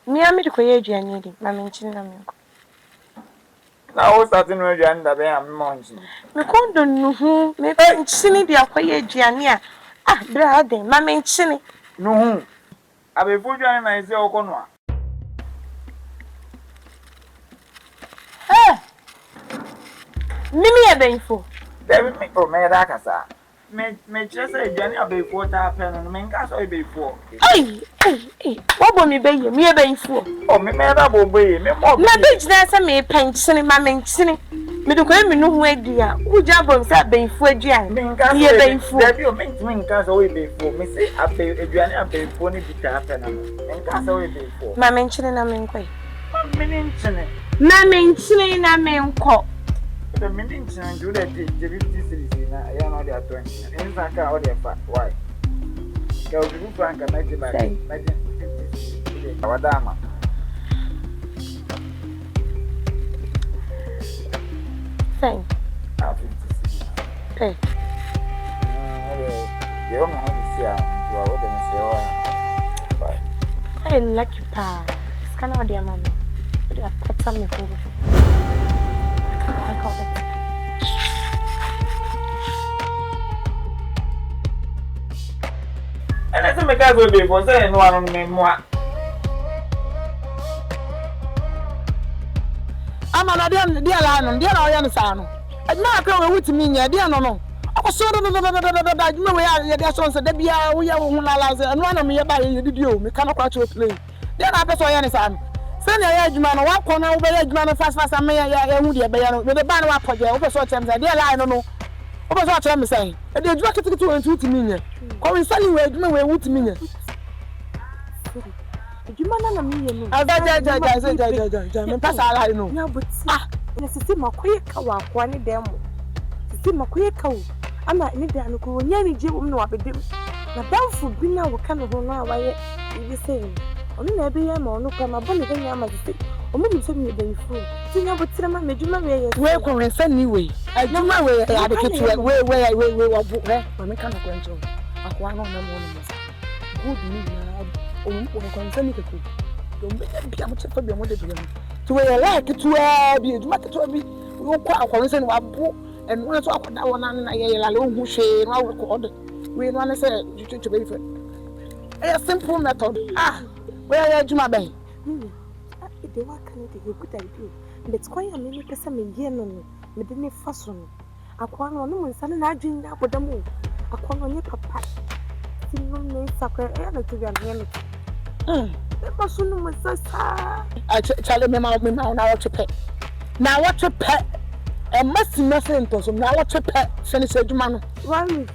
Speaker 2: Me, I'm the Korean Gianni, my mentioning.
Speaker 3: Now I was starting with you and the Munching.
Speaker 2: Me can't do no, me pensioning the Korean Gianni. Ah, brother, mama chini.
Speaker 3: No. Abe fu dwan na ise okono a.
Speaker 2: Eh. Mimi e benfo.
Speaker 3: David me o me da kasa. Me chese aduane abe fu ta pe no me nka so abe fu.
Speaker 2: Ai. Wo bo mi beye, mi e benfo.
Speaker 3: Oh, me da bo boye, me mo.
Speaker 2: Na be jina se me penchini mama chini. Me do ko emi no ho adua. Wo ja bom se benfo adua.
Speaker 3: Me nka
Speaker 2: Mi e benfo.
Speaker 3: David o me nka so abe fu. Me se abe aduane abe fu ni bi ta pe no. Me nka so abe fu.
Speaker 2: Mama chini na me nkoi.
Speaker 3: Me ni nchene.
Speaker 2: Mama chini na me nko.
Speaker 3: The meaning change you that the 50 cities na ya no dey ato nchene. Nsa ka o dey fa. Why? Ka o bi frank na ji ba. Na ji 50. Awadama.
Speaker 2: Thank.
Speaker 3: 50.
Speaker 2: Hey.
Speaker 3: You don't know how to see how you are with them say bye.
Speaker 2: Hey, lucky pa. Scan out their mama. They are put some me for. I call it.
Speaker 3: And I say me guys will be for say no one me moi.
Speaker 4: Ama na dia la no dia na oya no sa no adwuma akra we wuti mi nya dia no akoso da adwuma we ya dia so nse da bia wo ya wo hu la la ze anu na me ye ba ye didi o me ka no kwa cho play dia na apeso oya no sa no se na ya adwuma no wa kọ na wo be ya adwuma no fast ama ya hu dia be ya no me de ba na wa poje wo peso chem ze dia la no wo peso chem me say e de adwuma kitikiti we wuti mi nya ko we sali we adwuma we wuti mi nya
Speaker 2: Adwuma na me ye no.
Speaker 4: Ja me pasa ala no.
Speaker 2: Na buti. Ah, na sisi makoye ka wa kwa ne dem. Sisi makoye ka wo. Ama ne da no ko nya ni je wo no abedem. Na danfo bi na wo ka no ho no a waye ibi sei. Onu na ebe ya ma onu ka ma bone ganya ama sisi. Omo ni se mi be fu. Ti nya butira ma medwuma me ye.
Speaker 4: We ko rensa ni we. Adwuma we ya de ketu we wo bu he. Ma me ka no ko ncho. Akwa no na mo no. Good ni na. Ko rensa ni ketu. Don't be a much for the mother. To a like to be a matter to be no quite and one to that one and I alone who share our record. We want to say you to be a simple method. Ah, where are you, my bay?
Speaker 2: They were kind of a good idea. And it's quite a minute to some Indian, but then a fason. A quarrel on no son and I drink up with the moon. A quarrel on your papa. See no name sucker to be an
Speaker 4: I tell me now what to pay. Now what to pay? And must nothing to now what to pay. Finish a man.
Speaker 2: 1 week.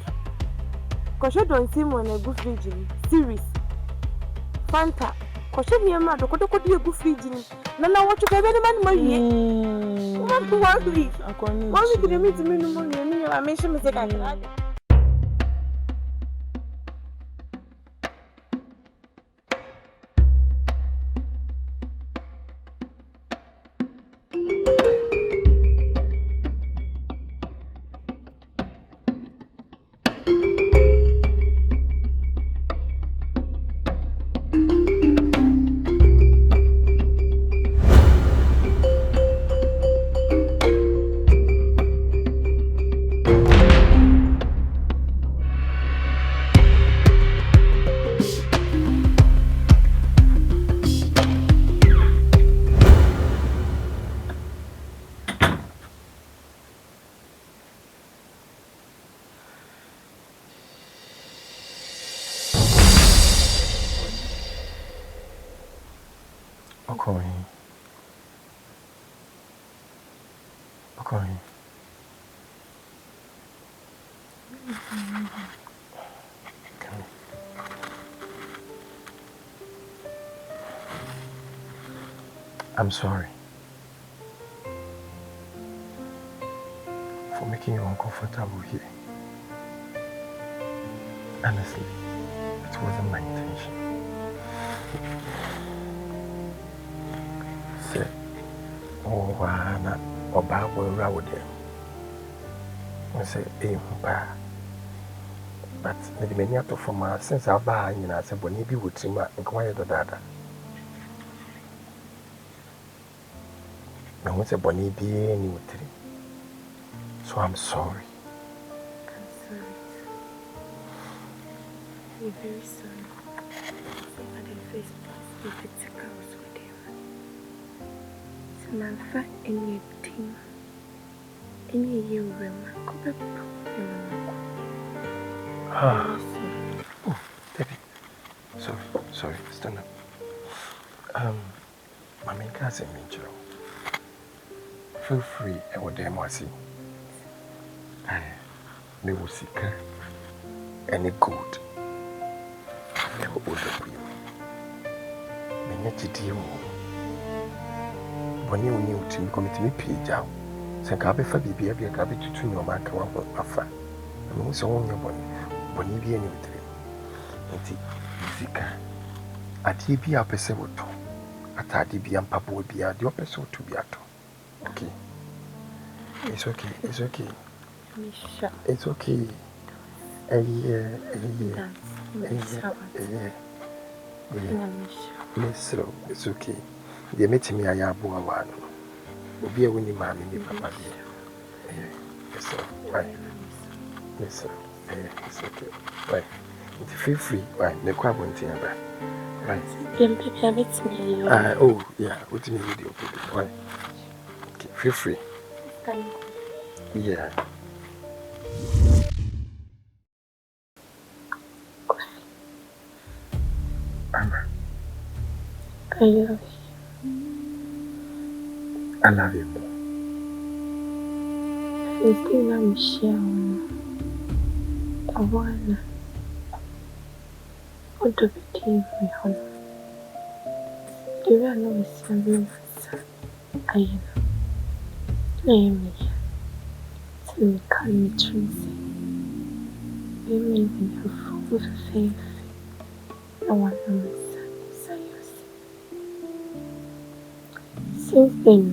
Speaker 2: Cause you don't seem on a good region. Series. Fanta. Cause you near mother could be a good region. Now what to pay any money? 1 week. 1 week to meet me. I mentioned mistake.
Speaker 1: Okay. I'm sorry for making you uncomfortable here. Honestly, it wasn't my intention. Say, oh, Wana, or Bible around them. I say, eh, but maybe many out of my since I'll buy, you know, I said, when you be with him, and quiet the dada. I want to Bonnie be any with him. So I'm sorry.
Speaker 2: You're very sorry. But in the first place, if it's a girl's whatever. So my fat in your team. Any you remarkable.
Speaker 1: Oh, Debbie. Sorry, stand up. My main cousin, Mincho. Feel free, I will dare see. They will seek any good. They will order you. Minute deal. When you knew to commit me, page out. Sankabe for be a garbage to your man come up with Papa. And also on your body. When you be any dream. Zika. At be a person at a DB and Papa will be at your person to be at. Okay. It's okay. It's okay. It's okay. It's okay. They met me a yabu one. Will be a winning man in the Papa. Yes, sir. Right. Yes, sir. It's okay. Right. Feel free. Right. The crab won't hear that. Right. Oh, yeah. What do you need? Right. Okay. Feel free. Yeah. Anna.
Speaker 2: I love you.
Speaker 1: I love you more.
Speaker 2: It's still Michelle. I want to be team with her. Do you know it's a real answer? I am here. So you call me Tracy. Women in her full faith. No one knows my son is since then,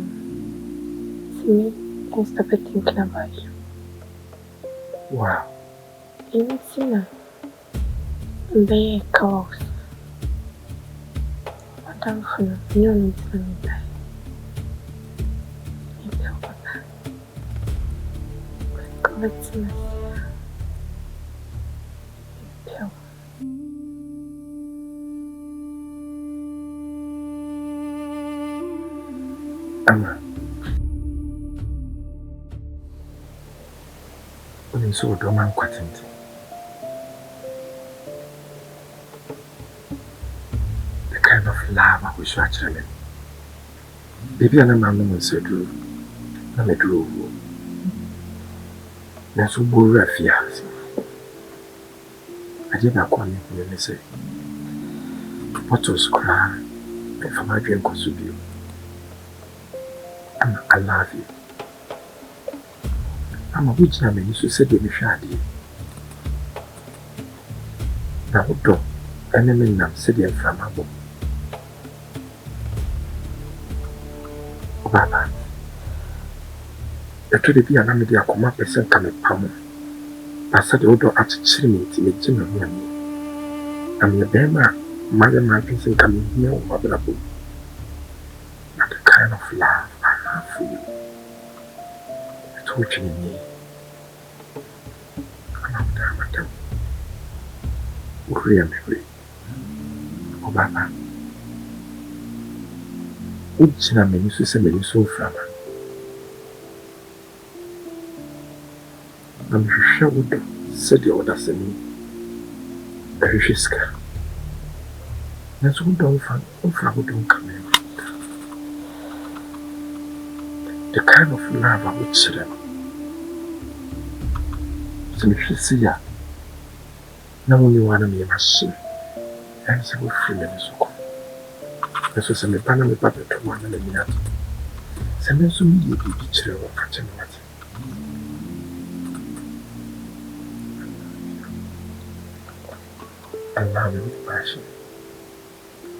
Speaker 2: to me, I started thinking about you.
Speaker 1: Wow.
Speaker 2: And it's in very close. But I'm from the Union Islamic Life. Maybe I'll go back. Go back to my pill.
Speaker 1: Anna. When you saw the man quitting, the kind of love I wish actually. Baby, and a man will say, Drew. I'm a Drew. That's who bore refuge. I did not call him when they say, what was cry if my dream was with you? I love you. I'm a witch now, and you said, you shall do. Now, don't, and then I'm sitting from above. Baba, the truth be an amity, I come up and send come palm. I said, the odor at chimney to me, Jim and me. I'm your bema, Mother Martins and coming here, Motherable. Not the kind of love I have for you. It's watching in me. I'm out there, madam. Really, oh, Baba. Which I mean, you say, me so from. I'm sure would said the orders in me. A rishiska. That's what don't find, don't come in. The kind of love I would say them. So if you see ya, now only one of me machine. And so we're free and so cool. That's what I'm panel paper to one and a minute. Some so me be picture of catching what. I love you with passion.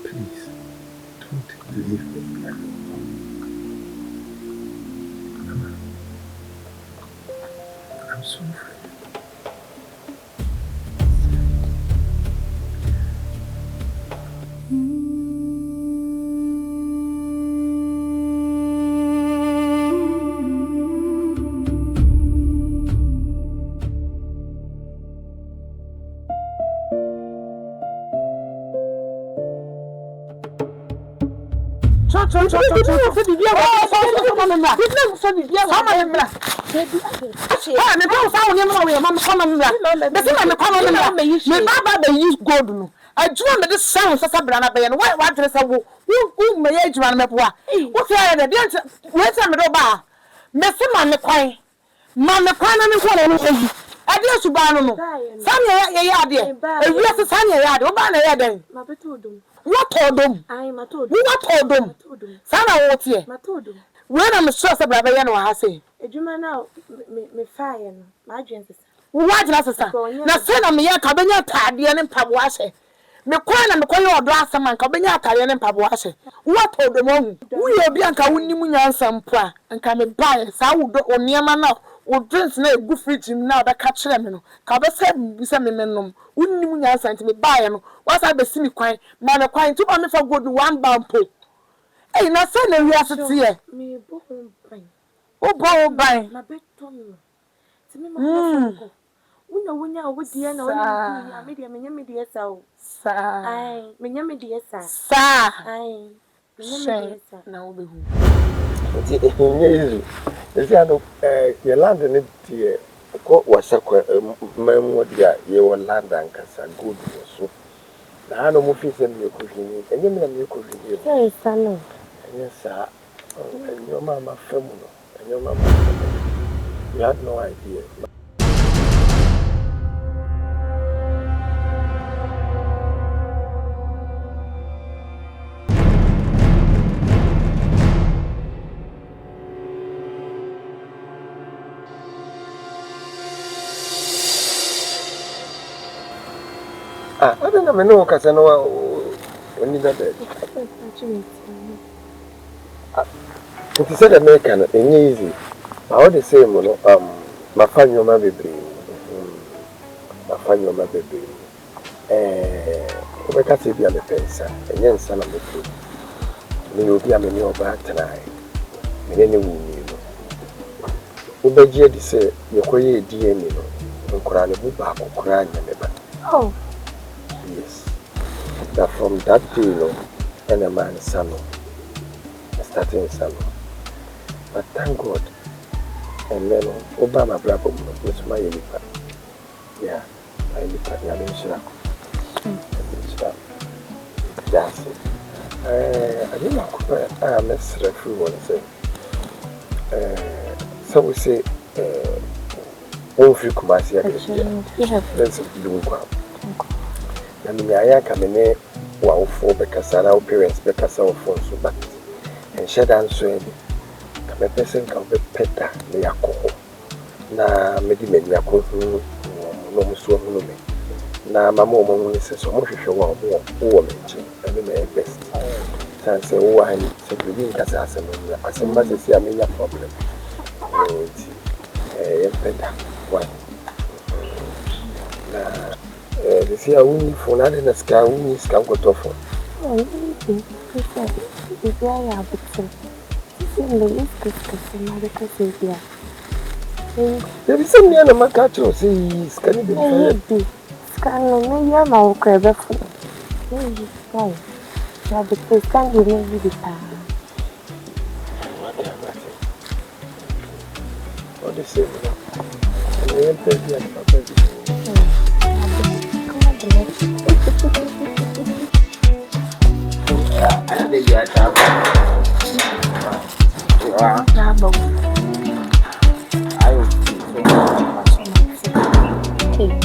Speaker 1: Please, don't leave me alone. I'm so afraid.
Speaker 4: Ade subano no. Sanya ye ade. Ewiase sanya ye ade. Oba na ye den.
Speaker 2: Ma betodum.
Speaker 4: What odom?
Speaker 2: Ai matodum.
Speaker 4: You what odom? Sana what ye?
Speaker 2: Matodum.
Speaker 4: When I'm sure say baba ye no ha say.
Speaker 2: Ejuma na me fire no. Ma adwen sesa.
Speaker 4: What na sesa? Na say na me ye ka benya tade ne mpabo ahye. Me kwa na me kwa ye odo asema nka benya tade ne mpabo ahye. What odom hu? Wo ye bi anka wonnim nyansa mpo a nka me bae sa wo do oniema na o drinks na egu fridge na da ka kire me no ka be se me menom unnim nyansa nti me bae no wasa be simi kwan ma me kwan tu ba me fa godu one bampo eh na se na wi asete ye
Speaker 2: me bo ho ban
Speaker 4: o bo ban
Speaker 2: ma beto no ti me ma ko wonya wo die na woni ya me me die sa o
Speaker 4: sa
Speaker 2: ai me nya me die sa ai me nya me die sa
Speaker 4: na wo be hu
Speaker 1: Nyezu. Esi ano ye land ne tie ko wasakwa mamu dia ye wo land ankasa good so. Na ano mu fi se me ko hwini. Enye me na me ko hwini.
Speaker 2: Say sano.
Speaker 1: Enye sa. Enye mama famu no. Enye mama famu. You had no idea. I don't know, no, because I know when you got it. It is said American and easy. I would the same, my fan your baby. My fan your baby. We can't see the fence, and young son of the food. Me will be a many of that tonight. Many women. Ubeji say, you call ye DNA, and Koran, Koran,
Speaker 2: Oh.
Speaker 1: Yes. That from that day, and a man son, starting son. But thank God, and then Obama Bravo was my lipa. Yeah, my lipa, Yamin That's it. I didn't know I mess referee one say. So we say, one free commercial. Let's do one. And me I come in wow for because our parents because our phones but and shed and so come a person can be better than alcohol. Na medimeni yako no musuo no me. Na mama mo mo se so mo hwehwe wo wo menche ebe na best. San se wo han se bi nkasa asem no asem ba se amenya problem. Better why? Na they say I win for nothing as can win is can go to phone.
Speaker 2: Oh, it's very absurd.
Speaker 1: There is some near my catcher says can be
Speaker 2: scan me ya ma o crebe fu. Hey, ya be scan you me the
Speaker 1: what they say I am telling you papa.
Speaker 3: They get up.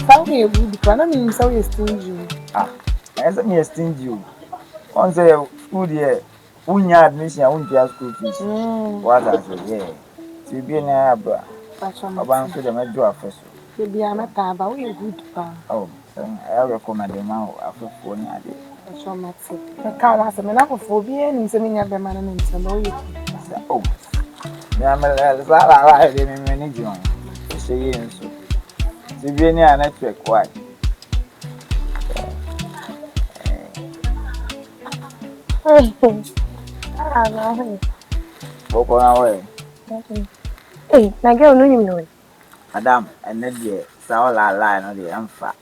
Speaker 4: How you would plan me so you stingy.
Speaker 3: As me stingy. On say school here, unya admission, unya school fees. What I say, yeah. To be an abra. About to the major office.
Speaker 4: You be a matter, but we good.
Speaker 3: Oh, I recommend the man after 4 years.
Speaker 4: So much. I can't ask me now for being in some other man and some more.
Speaker 3: Oh, yeah, I didn't manage you. Say, so. To be any network, why? Walk on our way.
Speaker 2: Hey, na girl no him no.
Speaker 3: Madam, and then the sour line on the Amfa.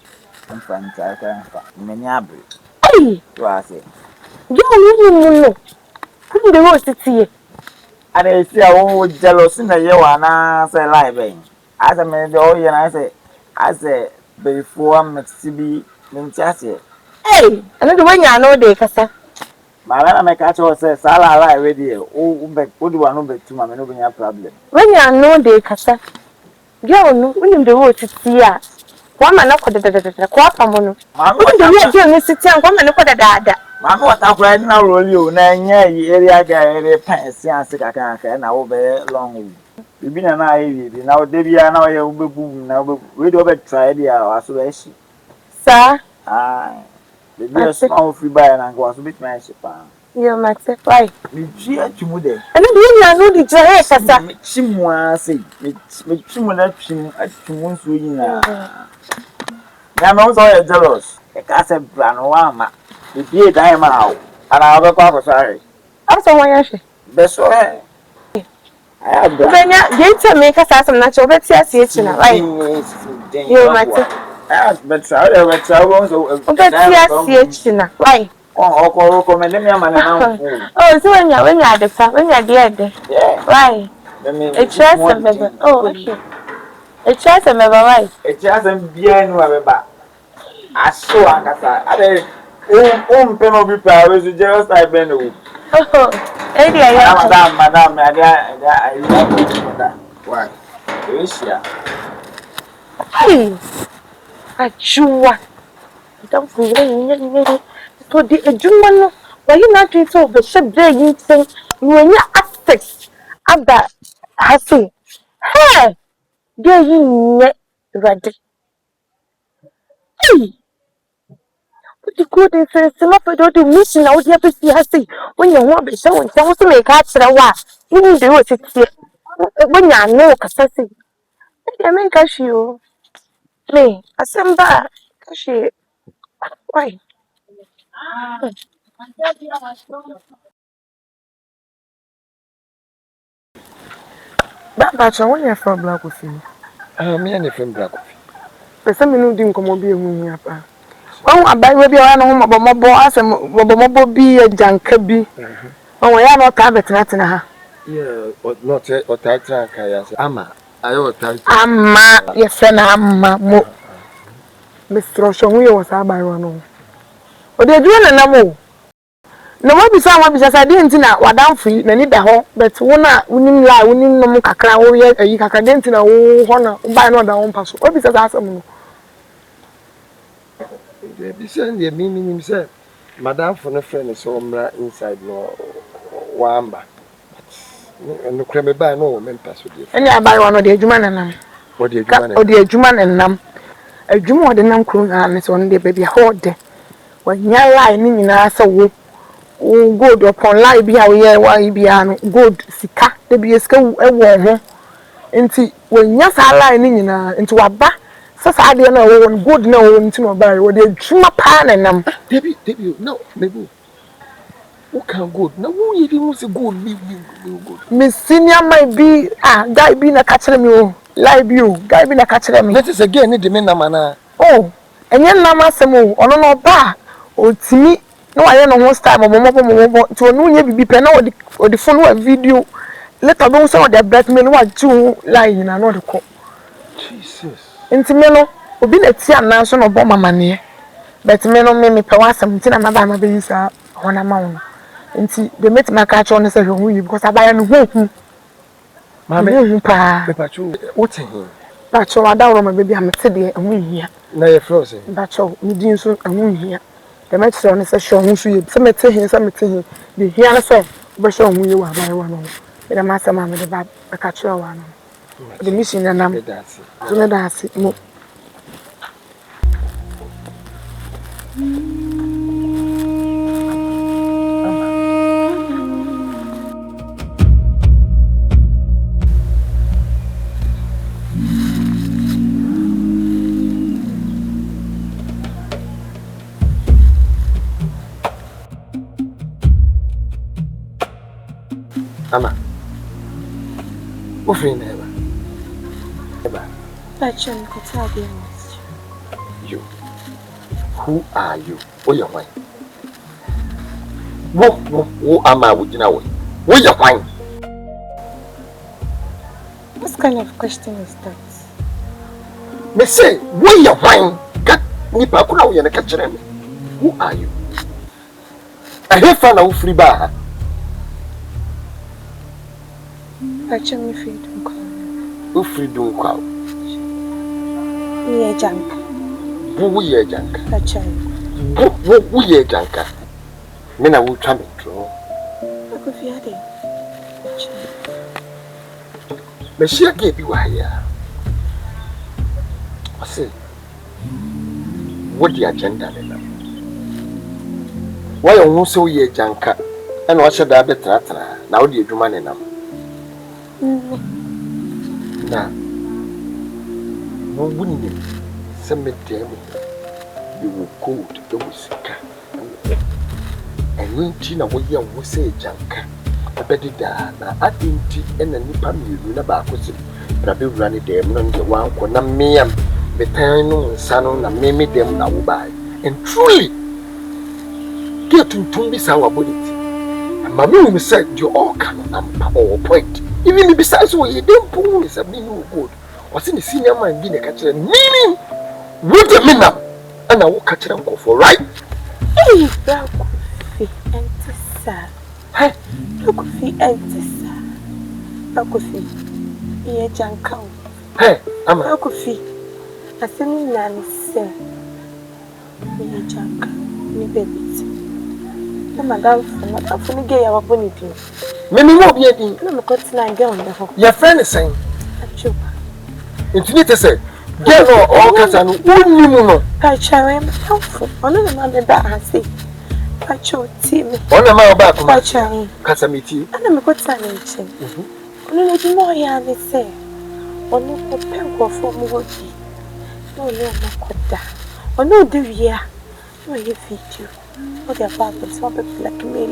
Speaker 3: Amfa, many abri.
Speaker 2: Hey,
Speaker 3: You are saying,
Speaker 2: girl no him no. Who the host is here?
Speaker 3: And I see a whole jealous in the year one, I say, living. As I made the old year, I say, before Mexibi, Minchassi.
Speaker 2: Hey, another one I know they kasa.
Speaker 3: My man, I catch her says, I'll lie with you. Oh, but what do I know but to my no problem?
Speaker 2: When you know they kasa. Girl, no, when the host is here. One man up the quaff from one. Wouldn't the real girl sit down, one man up the dada.
Speaker 3: Mamma, what I'm right now, roll you, nine area guy, pants, and sick, I can't, I will be long. You've been an eye, now, Debbie, I know you'll be boom, now we'd over try the hour, so I see.
Speaker 2: Sir,
Speaker 3: Ah, the dear small free buy and was a bit nice.
Speaker 2: you might say, why?
Speaker 3: Me cheer to Mude.
Speaker 2: And then you know the dress, sir.
Speaker 3: Chimwa say, me chimwa chim at Chimun's win. Now, so jealous. A castle plan, one, the dear diamond, and I'll go for sorry.
Speaker 2: I'm so why
Speaker 3: That's why I have
Speaker 2: done. You tell me, because I'm not your better association, right? You might say,
Speaker 3: but travel, so
Speaker 2: better association, right?
Speaker 3: Oh, recommend me a man.
Speaker 2: Oh, so when you're at the fact, when you're there, right? A chest and member. Oh, okay. A chest and member, right?
Speaker 3: A chance and bien, whoever. I saw Agatha. I penal be powers, just like Benno.
Speaker 2: Oh, Eddie,
Speaker 3: Madame, I why? Asia.
Speaker 2: hey, a chua. Don't forget, so the German, why you not doing so? The ship there, you say, when you access about Hassi. Hey, there you ready. Hey, what the good is some of the mission out here to see Hassi when you want to show and tell to make catch the wa. You need to do it when you know, Cassassi. I mean, cashew. Me, Asamba, cashew. Why? That's when you're from Black with you.
Speaker 1: Me and a friend black.
Speaker 2: The same new didn't come be a woman. Oh, I buy maybe I know about my boss and Bobo be a junkie. Oh, I am not habit, nothing.
Speaker 1: Yeah, not or title Kayas. Ama, I owe title.
Speaker 2: Amma, yes, and Amma, Mr. Oshon was our by one. But they're doing a number. No one beside one because I didn't know what down free, no need the home, but one winning lie, winning no more cacra, oh, yeah, you can dent in a honor, buy another one pass. What because I said,
Speaker 1: They send the meaning himself. Madame for the friend is so inside no wamba. And the creme by no men pass with you.
Speaker 2: and I buy one of the Juman and them.
Speaker 1: What do you
Speaker 2: Or the Juman and them. A Juman the Nam Croon and it's on the baby hold there. When you're lying in us, so good upon lie be how ye why be an good sika, the be a school a war. Into when you're lying into a back. So I don't know good no into my barrel or the Juma pan and them.
Speaker 1: Debbie, no, maybe. Who can good? No, who you didn't say good, me good.
Speaker 2: Miss Senior might be guy being a catcher me, live you, guy being a catcher me.
Speaker 1: That is again the men mana.
Speaker 2: Oh, and then Nama Samu, or no bar, or to me, no, I don't know what's time or mobile to a new be pen or the phone video. Let alone some of their black men who are two lying in another call.
Speaker 1: Jesus.
Speaker 2: Into Meno, who been a tea national bomber money. But Meno made me power something another baby, sir, on a mount. Nti the met my catch on the say who because I buy an who
Speaker 1: Mammy,
Speaker 2: pa
Speaker 1: Pachu, what's in?
Speaker 2: but so I don't my baby I'm today and we here
Speaker 1: Now you're frozen.
Speaker 2: but so we didn't so and we here the match on the show who see some me him the here say but show who you are by one the master man the bad catch one the mission and I'm so that's it mo
Speaker 1: Ama, what's your name? You. Who are you? Oh, your wife. Wo ama wo gina wo. Wo ye kwan.
Speaker 2: What kind of question is that?
Speaker 1: Me say, wo ye kwan? Ka nipa kuna wo ye na ka kire me. Who are you? I hear fa na wo free ba.
Speaker 2: Pacha me free don't call.
Speaker 1: Wo free don't call.
Speaker 2: Me janka.
Speaker 1: Wo ye janka.
Speaker 2: Pacha.
Speaker 1: Wo ye janka. Me na wo twa me draw.
Speaker 2: Ako fiade. Pacha.
Speaker 1: Me share ke bi wa ya. I say, what the agenda na? Why you so ye janka? And what should I be tratra? Now the adwuma ne nam. Na. Wo wuni se metem. You will go to the Wusika. And when Tina wo ye wo say janka. Abedida na adinti ena nipa miru na ba akosi. Prabe wura ne dem no de wan ko na meyam. Betan no nsano na meme dem na wo bai. And truly get to be sour bonity. And my mom said you all can or point. Even besides what you didn't pull is a meaning good. Was in the senior man being a catcher meaning what the minna and I will catch them go for right.
Speaker 2: Hey, Bakufi, empty sir.
Speaker 1: Hey,
Speaker 2: Bakufi, empty sir. Bakufi, ye janka.
Speaker 1: hey, I'm a
Speaker 2: Bakufi. I said, Nanny, sir. Ye janka, me baby. Madam, for the gay, our bonity.
Speaker 1: many more be a thing.
Speaker 2: No, I'm going to go on the home.
Speaker 1: Your friend is saying,
Speaker 2: Achoo.
Speaker 1: it's need to say, get all Cassan, wouldn't
Speaker 2: Pacha, I'm helpful. On the man that I say, Pacho, team.
Speaker 1: on a mile back,
Speaker 2: Pacha,
Speaker 1: Casamiti.
Speaker 2: and I'm a good time. Only do more, I say. Only the pen for Mogi. No, no, or no, do ya. No, you feed you. What their fathers want to like me.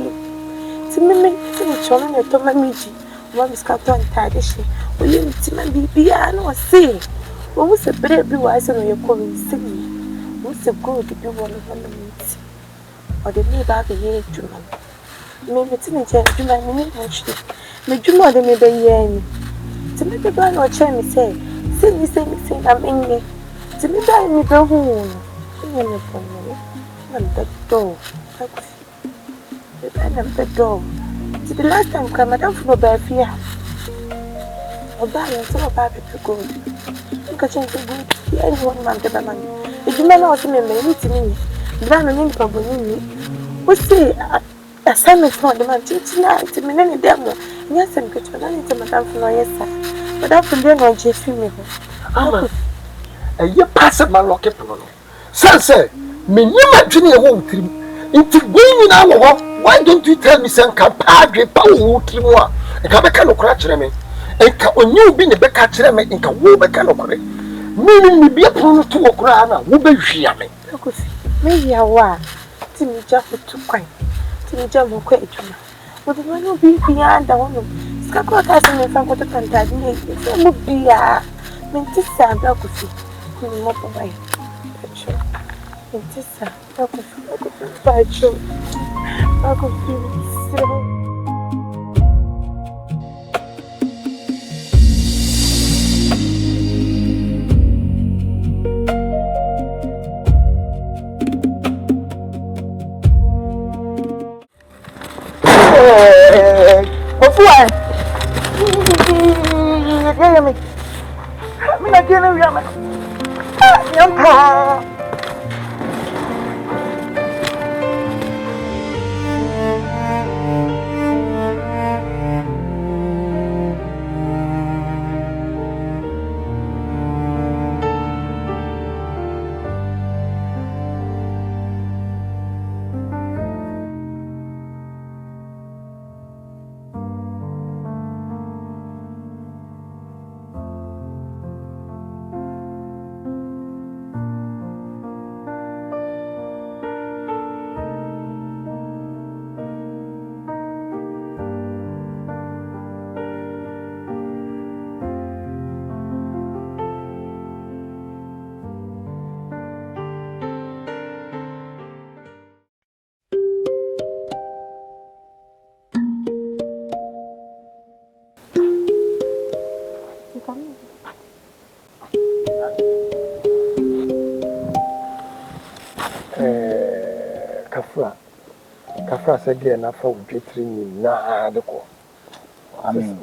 Speaker 2: To me, to me, children, your Tomamiji. One is cut on Tadishi. Will you see my baby? I know, say. What was a baby wise on your calling singing? What's a good to do one of them meet? Or the neighbor be here, Juman. Maybe teenager, Juman, me, actually. Make you more than maybe yen. To make the brand or chair me say, say, I'm in me. To me, buy me go home. I'm the door. I'm the door. To the last time, come, Madame for no fear. Or buy and some of our people good. Look at you good. Anyone, man, the man. If you man also may meet me, then I'm in trouble. What's the assignment for the man teaching to me any demo? Yes, I'm good. But I need to Madame for no yes, sir. But I'm from there, no, Jeffy.
Speaker 1: And you pass my locket. Sir, me you my junior won't trim. Into going in our why don't you tell me some compadre power trimwa? And come back and crash me. And when you been a back at them and can walk back and correct. Meaning me be a prone to a crana, who be me.
Speaker 2: Maybe I was. Timmy Jaffa too quiet. Timmy Jam quite. But the one will be beyond the one. Scacco has an infant with a pantadine. It would be a Mentissa Bakufi. Not away. Mentissa Bakufi. By Joe. Bakufi. So.
Speaker 1: kafra se ge na fa wotwetiri ni na de ko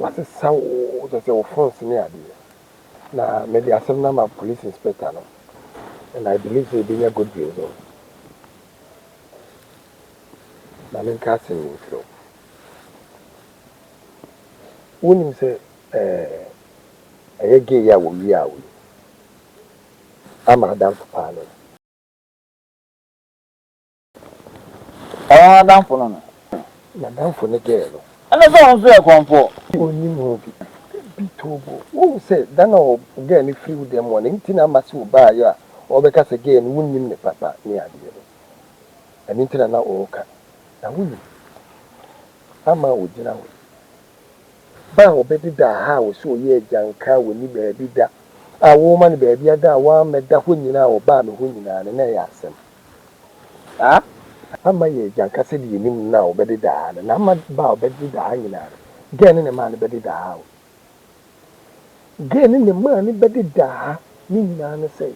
Speaker 1: wase sawo to se wo phones ni ade na me dey asem na ma police inspector no and I believe they be a good result na men ka se ni fro wonim se ge ya wo wi awo ama dan papa no
Speaker 3: dan for no
Speaker 1: na dan for ne ge no
Speaker 3: ana so on so e konfo
Speaker 1: oni mo bi tobo wo se dan o ge ni free with them morning tina masi wo ba ya o be ka se ge ni wunnim ne papa ni ade no ani tina na o ka na wunnim ama wo jina wo ba o be da ha wo so ye janka wo ni ba bi da a wo ma ni ba bi da wa me da ho nyina o ba me ho nyina ne na ya asem ama ye janka se di nim na o be da na ama ba o be da nyina gen ne ma ne be da o gen ne ma ne be da ni nyina ne say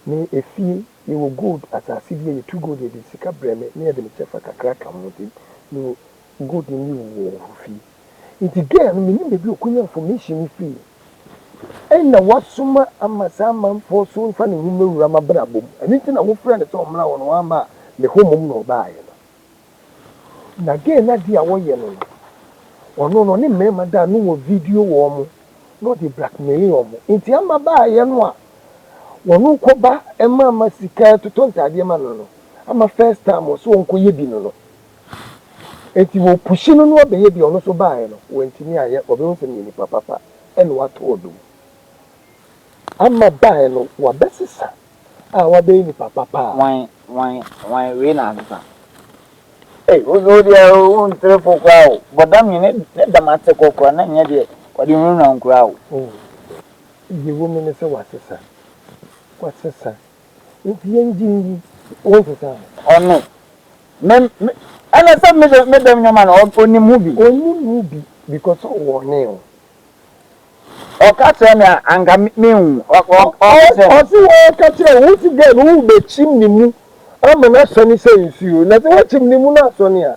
Speaker 1: ni efi ye wo good asasi bi ye too good ye sika breme ne ye de me chefa kakra ka mo di no good ni wo fi iti gen me ni be bi okunya information fi na wasuma amasama mfo so fa ne hume wura mabra bom ani tina wo friend so omra won wa ma le homom no ba ye no na gen na dia wo ye no ono no ne mema da no wo video wo mo no di blackmail wo mo iti ama ba ye no a wono ko ba ema masika to tontade ma no ama first time so won ko ye bi no enti wo pushi no no be ye bi ono so ba ye no wo ntini aye obe won se ni papa ene wa to odo ama ba no wa besisa wa be ni papa
Speaker 3: wan we na asa o dia o ntre fokwa o bodam ne da mate kokwa na nya de wadi ru na nkura o
Speaker 1: ye wo me ne se wasesa enti enjin wo sesa
Speaker 3: ono ana sa me dem nyama na oni movie
Speaker 1: because o ne o
Speaker 3: ka tell me anga me hu o
Speaker 1: si wo ka tell wo ti ge wo be chim ni mu ama na so ni say nsuo na se wo chim ni mu na so ni a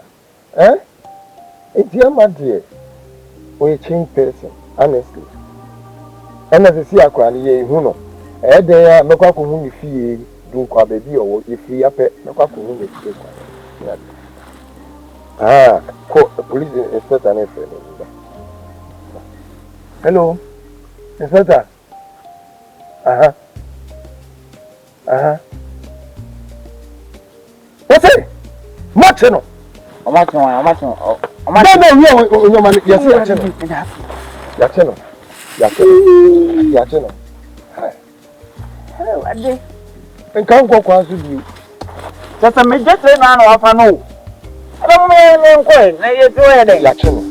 Speaker 1: enti ama de we change person honestly ana se si akwa ni ye hu no de ya mekwa ko hu ni fie du kwa be bi o ifi ape mekwa ko hu ni fie kwa police inspector na friend hello inspector what's it machino yachino
Speaker 3: hello ade
Speaker 1: nkan kwa kwa so bi
Speaker 3: sasa me jete na na wafa no ada me nko na ye to ye de
Speaker 1: yachino